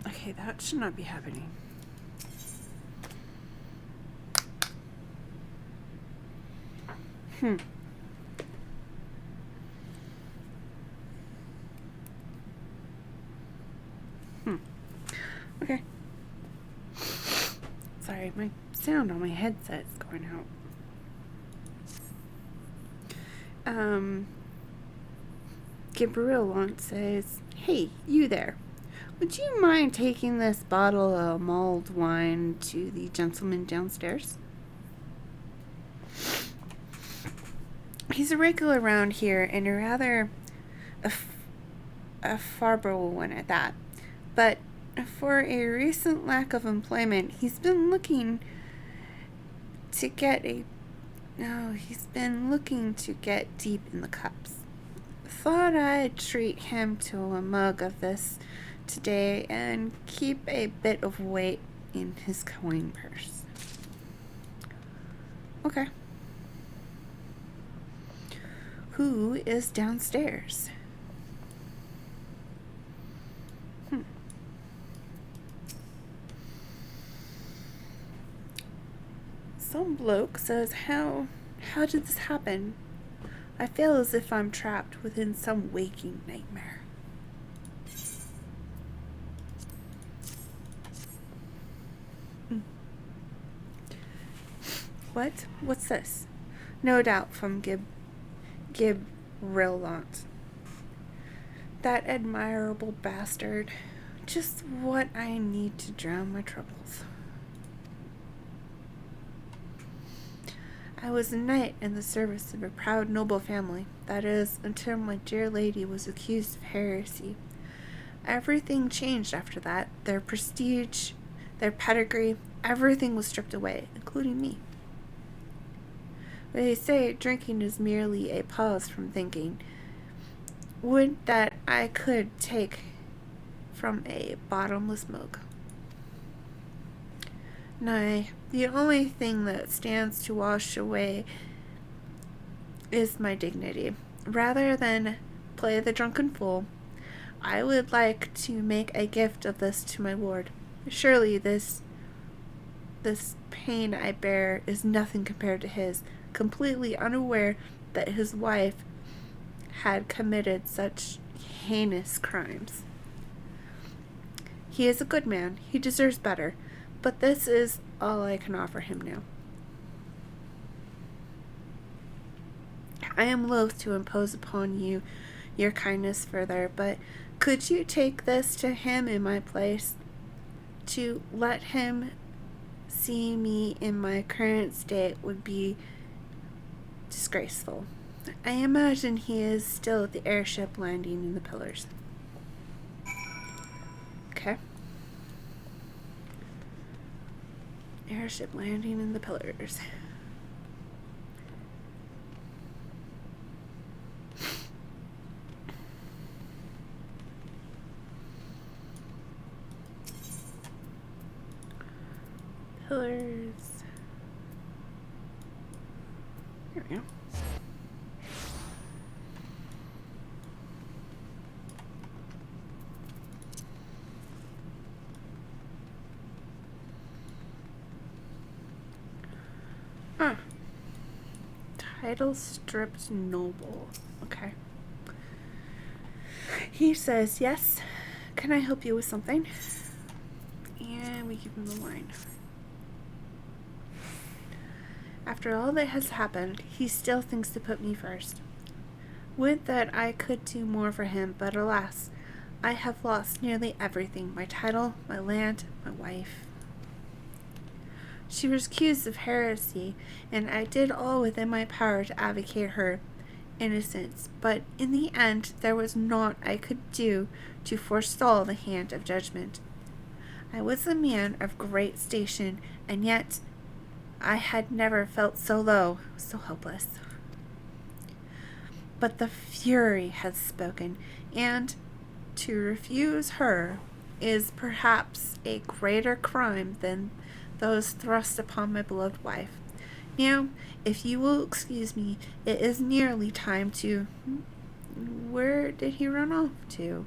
Okay, that should not be happening. Okay. Sorry, my sound on my headset is going out. Gabriel says, hey, you there. Would you mind taking this bottle of mulled wine to the gentleman downstairs? He's a regular around here and a rather a farbrow one at that. But for a recent lack of employment, he's been looking to get deep in the cups. Thought I'd treat him to a mug of this today and keep a bit of weight in his coin purse. Okay. Who is downstairs? Some bloke says, how did this happen? I feel as if I'm trapped within some waking nightmare. What? What's this? No doubt from Gib Rillant. That admirable bastard. Just what I need to drown my troubles. I was a knight in the service of a proud noble family, that is, until my dear lady was accused of heresy. Everything changed after that. Their prestige, their pedigree, everything was stripped away, including me. They say drinking is merely a pause from thinking. Would that I could take from a bottomless mug. Nay, the only thing that stands to wash away is my dignity. Rather than play the drunken fool, I would like to make a gift of this to my lord. Surely this pain I bear is nothing compared to his, completely unaware that his wife had committed such heinous crimes. He is a good man. He deserves better. But this is all I can offer him now. I am loath to impose upon you your kindness further, but could you take this to him in my place? To let him see me in my current state would be disgraceful. I imagine he is still at the airship landing in the pillars. Okay. Airship landing in the pillars. Pillars. There we go. Huh. Title stripped noble. Okay. He says, yes. Can I help you with something? And we give him the wine. After all that has happened, he still thinks to put me first. Would that I could do more for him, but alas, I have lost nearly everything. My title, my land, my wife. She was accused of heresy, and I did all within my power to advocate her innocence, but in the end there was naught I could do to forestall the hand of judgment. I was a man of great station, and yet I had never felt so low, so helpless. But the Fury has spoken, and to refuse her is perhaps a greater crime than those thrust upon my beloved wife. Now, if you will excuse me, it is nearly time to... Where did he run off to?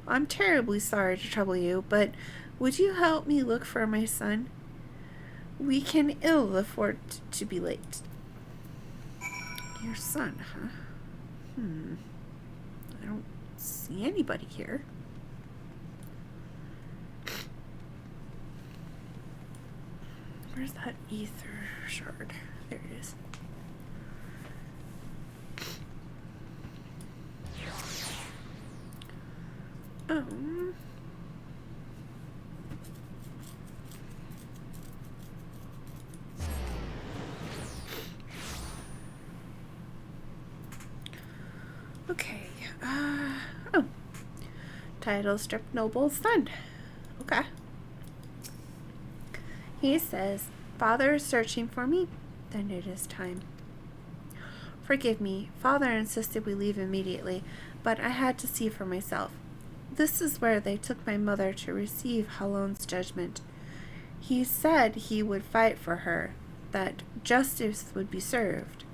I'm terribly sorry to trouble you, but would you help me look for my son? We can ill afford to be late. Your son, huh? I don't see anybody here. Where's that ether shard? There it is. Okay. Title stripped noble's son. Okay. He says, Father is searching for me. Then it is time. Forgive me. Father insisted we leave immediately, but I had to see for myself. This is where they took my mother to receive Halon's judgment. He said he would fight for her, that justice would be served.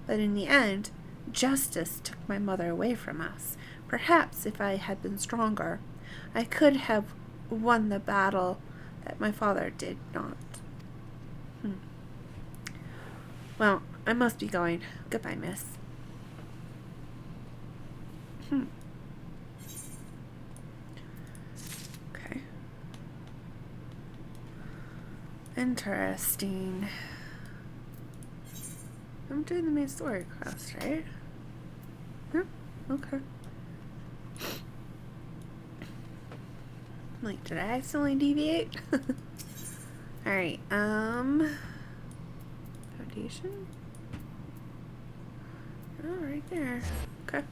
But in the end, justice took my mother away from us. Perhaps if I had been stronger, I could have won the battle that my father did not. Well, I must be going. Goodbye, miss. Okay. Interesting. I'm doing the main story quest, right? Yeah, okay. Like, did I accidentally deviate? Alright, foundation? Oh, right there. Okay.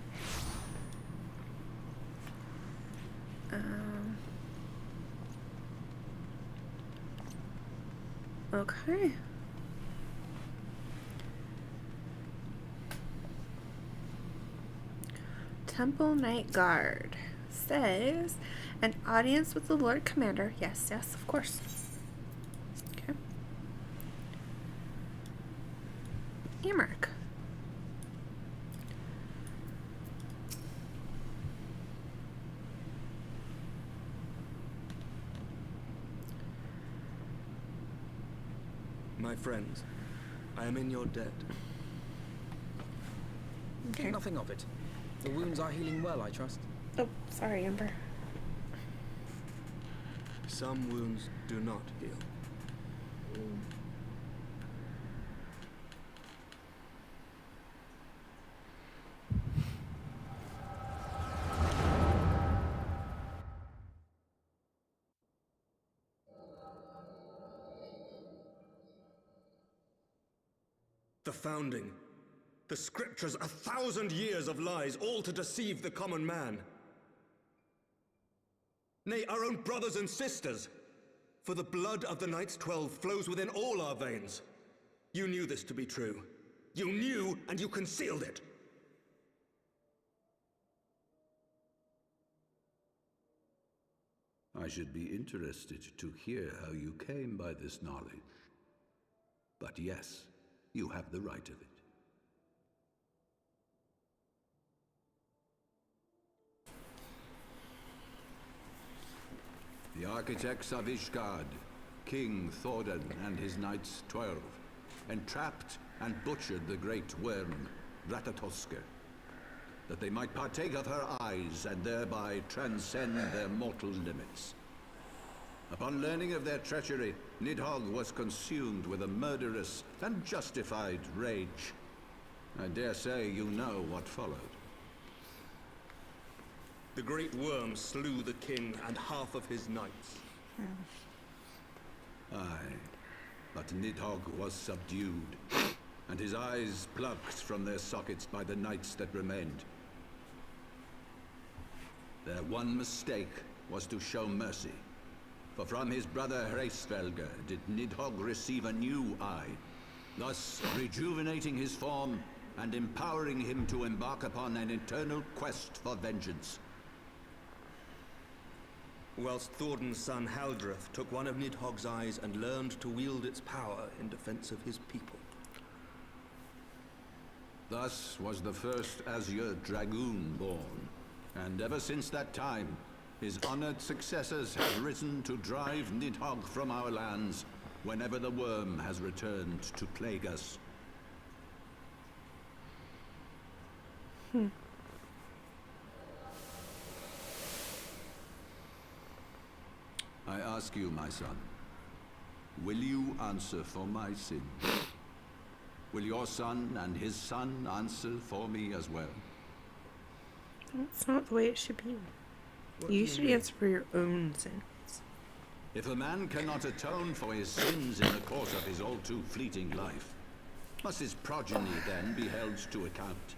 Okay. Temple Night Guard says an audience with the Lord Commander. Yes, yes, of course. Okay. Amherst. My friends, I am in your debt. Think nothing of it. The wounds are healing well, I trust. Oh, sorry, Amber. Some wounds do not heal. The founding. The scriptures, 1,000 years of lies, all to deceive the common man. Nay, our own brothers and sisters. For the blood of the Knights 12 flows within all our veins. You knew this to be true. You knew, and you concealed it. I should be interested to hear how you came by this knowledge. But yes, you have the right of it. The architects of Ishgard, King Thordan and his Knights 12, entrapped and butchered the great worm, Ratatoska, that they might partake of her eyes and thereby transcend their mortal limits. Upon learning of their treachery, Nidhogg was consumed with a murderous and justified rage. I dare say you know what followed. The great worm slew the king and half of his knights. Aye, but Nidhogg was subdued, and his eyes plucked from their sockets by the knights that remained. Their one mistake was to show mercy, for from his brother Hreisvelger did Nidhogg receive a new eye, thus rejuvenating his form and empowering him to embark upon an eternal quest for vengeance. Whilst Thordan's son Haldreth took one of Nidhogg's eyes and learned to wield its power in defense of his people. Thus was the first Azure Dragoon born, and ever since that time, his honored successors have risen to drive Nidhogg from our lands whenever the worm has returned to plague us. I ask you, my son, will you answer for my sin? Will your son and his son answer for me as well? That's not the way it should be. You should answer for your own sins. If a man cannot atone for his sins in the course of his all too fleeting life, must his progeny then be held to account?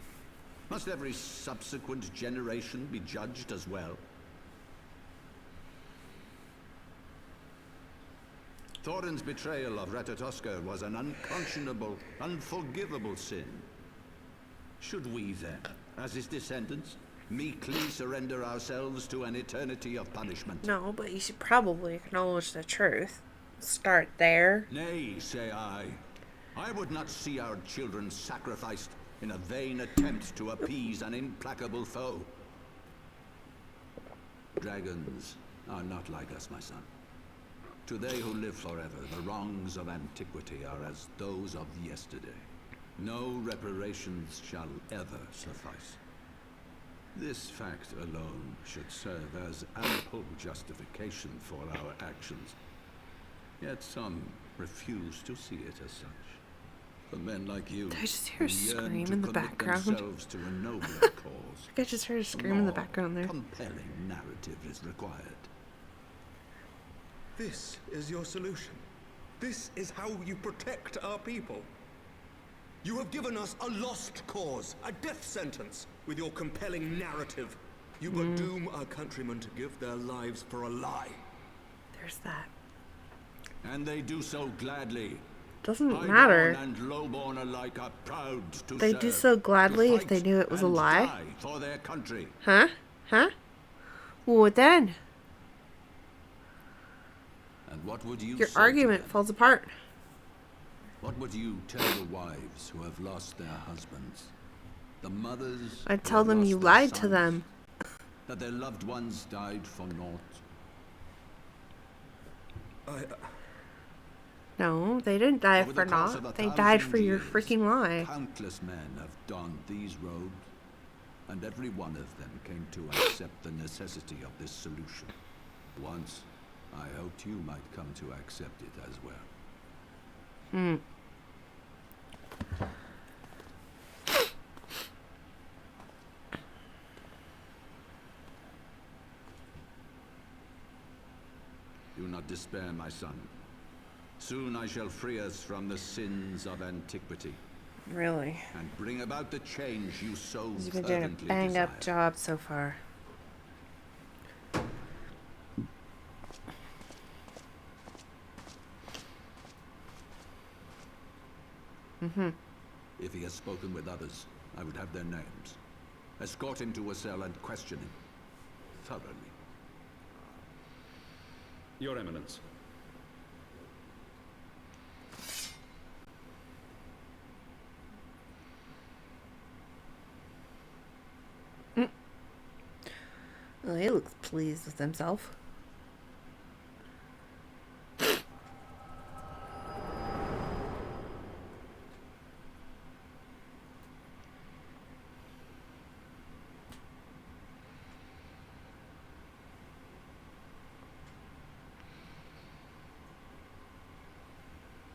Must every subsequent generation be judged as well? Thorin's betrayal of Ratatoska was an unconscionable, unforgivable sin. Should we then, as his descendants, meekly surrender ourselves to an eternity of punishment? No, but you should probably acknowledge the truth. Start there. Nay, say I. I would not see our children sacrificed in a vain attempt to appease an implacable foe. Dragons are not like us, my son. To they who live forever, the wrongs of antiquity are as those of yesterday. No reparations shall ever suffice. This fact alone should serve as ample justification for our actions. Yet some refuse to see it as such. For men like you, I just hear a who yearn scream to in the commit background. themselves to a nobler cause. I just heard a scream in the background there. Compelling narrative is required. This is your solution. This is how you protect our people. You have given us a lost cause, a death sentence, with your compelling narrative. You but doom our countrymen to give their lives for a lie. There's that. And they do so gladly, Doesn't matter. And lowborn alike are proud to They serve, do so gladly to if they fight knew it was a and lie. die for their country. Huh? Huh? What then? And what would you Your say to argument them? falls apart. What would you tell the wives who have lost their husbands? The mothers I'd who tell have them lost you their lied to sons? them. That their loved ones died for naught? No, they didn't die Over for the course of naught. a They died thousand for your years, freaking lie. Countless men have donned these robes, and every one of them came to accept the necessity of this solution. Once, I hoped you might come to accept it as well. Do not despair, my son. Soon I shall free us from the sins of antiquity. Really? And bring about the change you so You've been doing a fervently banged desire. up job so far. If he has spoken with others, I would have their names. Escort him to a cell and question him thoroughly. Your Eminence. Well, he looks pleased with himself.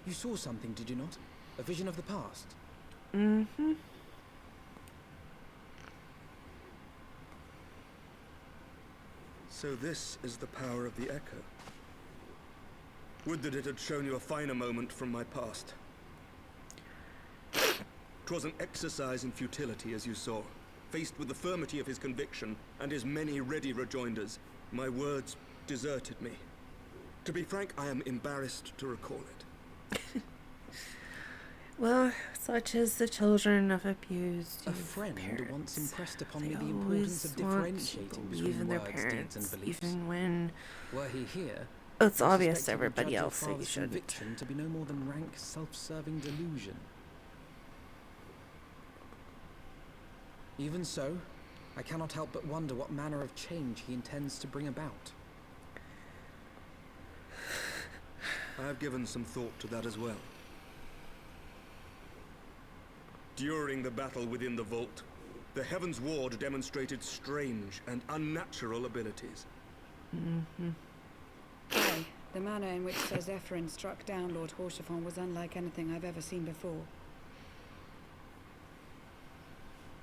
You saw something, did you not? A vision of the past? Mm-hmm. So this is the power of the Echo. Would that it had shown you a finer moment from my past. 'Twas an exercise in futility, as you saw. Faced with the firmity of his conviction and his many ready rejoinders, my words deserted me. To be frank, I am embarrassed to recall it. Well, such as the children of abused A friend parents. once impressed upon They me the importance of always want to differentiating believe between in their words, parents, deeds, and beliefs. even when Were he here, it's I obvious suspect to he would everybody judge your else that you father's shouldn't. conviction to be no more than rank, self-serving delusion. Even so, I cannot help but wonder what manner of change he intends to bring about. I have given some thought to that as well. During the battle within the vault, the Heavensward demonstrated strange and unnatural abilities. Aye, the manner in which Sir Zephyrin struck down Lord Horschiffon was unlike anything I've ever seen before.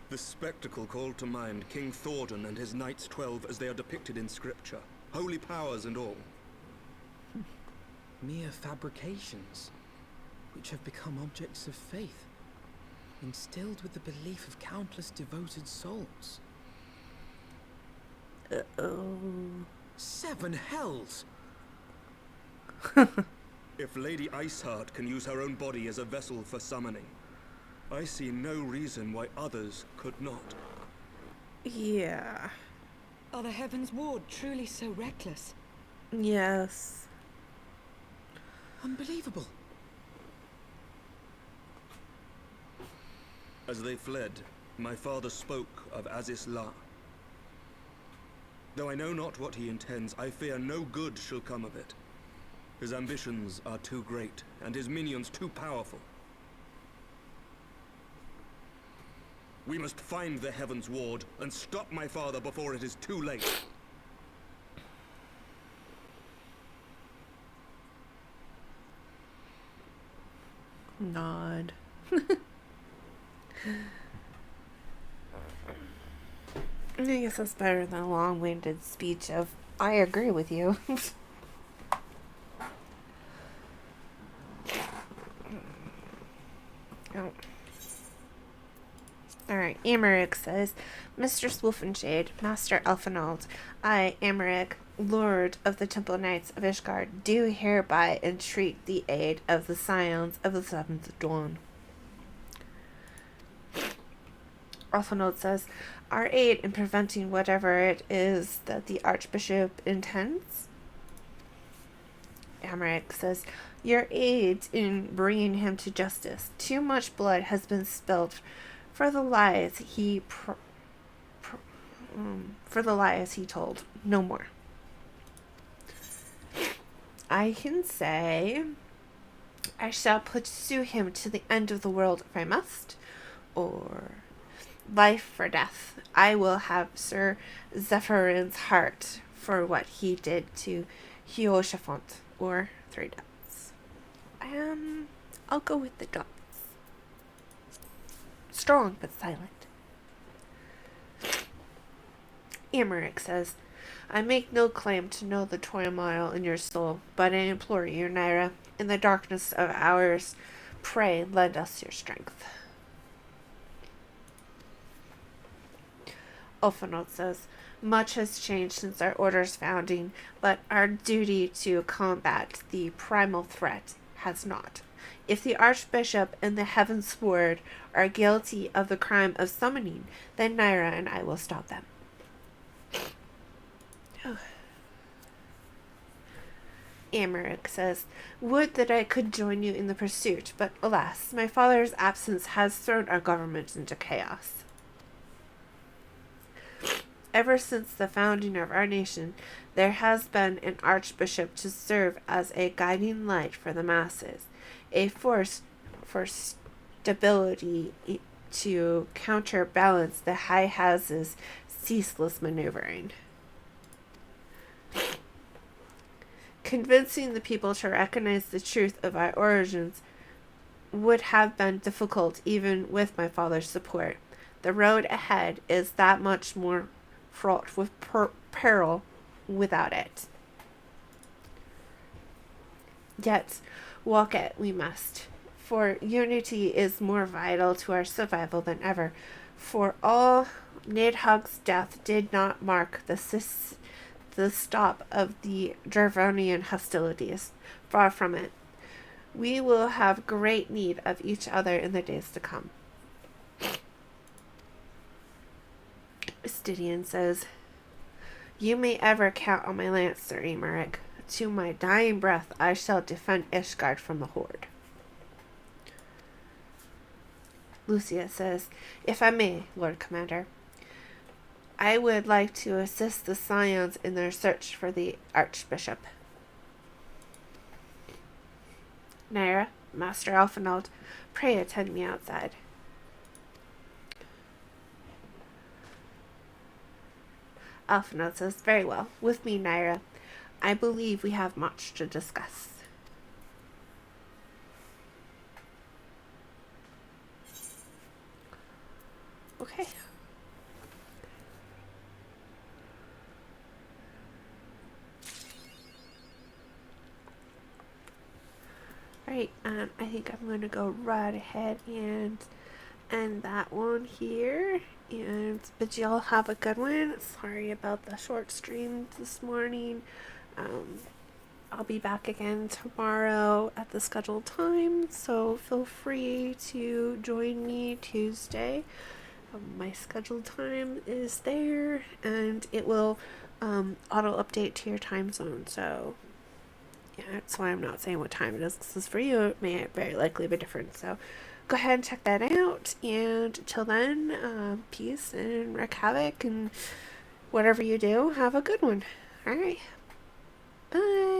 The spectacle called to mind King Thordan and his Knights 12 as they are depicted in scripture, holy powers and all. Mere fabrications, which have become objects of faith, instilled with the belief of countless devoted souls. Uh-oh. 7 hells! If Lady Iceheart can use her own body as a vessel for summoning, I see no reason why others could not. Yeah. Are the Heavensward truly so reckless? Yes. Unbelievable. As they fled, my father spoke of Aziz La. Though I know not what he intends, I fear no good shall come of it. His ambitions are too great, and his minions too powerful. We must find the Heavensward and stop my father before it is too late. Nod. I guess that's better than a long-winded speech of, I agree with you. Oh. Alright. Emmerich says, Mistress Wulfenshade, Master Elfenald, I, Emmerich, Lord of the Temple Knights of Ishgard, do hereby entreat the aid of the Scions of the Seventh Dawn. Elfenald says, our aid in preventing whatever it is that the Archbishop intends? Emmerich says, your aid in bringing him to justice. Too much blood has been spilled for the lies he told. No more. I can say, I shall pursue him to the end of the world if I must, or life or death. I will have Sir Zephyrin's heart for what he did to Hioshafont, or 3 dots. I'll go with the dots. Strong but silent. Emmerich says, I make no claim to know the turmoil in your soul, but I implore you, Nyra, in the darkness of hours, pray lend us your strength. Ulfenald says, much has changed since our order's founding, but our duty to combat the primal threat has not. If the Archbishop and the Heavensward are guilty of the crime of summoning, then Nyra and I will stop them. Emmerich says, would that I could join you in the pursuit, but alas, my father's absence has thrown our government into chaos. Ever since the founding of our nation, there has been an archbishop to serve as a guiding light for the masses, a force for stability to counterbalance the high house's ceaseless maneuvering. Convincing the people to recognize the truth of our origins would have been difficult even with my father's support. The road ahead is that much more fraught with peril without it. Yet, walk it we must, for unity is more vital to our survival than ever. For all, Nidhugg's death did not mark the stop of the Dravonian hostilities. Far from it. We will have great need of each other in the days to come. Stydian says, you may ever count on my lance, Sir Emmerich. To my dying breath I shall defend Ishgard from the Horde. Lucia says, if I may, Lord Commander, I would like to assist the Scions in their search for the Archbishop. Nyra, Master Elfenald, pray attend me outside. Elfenald says, very well. With me, Nyra. I believe we have much to discuss. Okay. Alright, I think I'm going to go right ahead and end that one here. And but y'all have a good one. Sorry about the short stream this morning. I'll be back again tomorrow at the scheduled time, so feel free to join me Tuesday. My scheduled time is there, and it will auto update to your time zone. So yeah, that's why I'm not saying what time it is. Because for you, it may very likely be different. So go ahead and check that out. And till then, peace and wreak havoc, and whatever you do, have a good one. All right. Bye.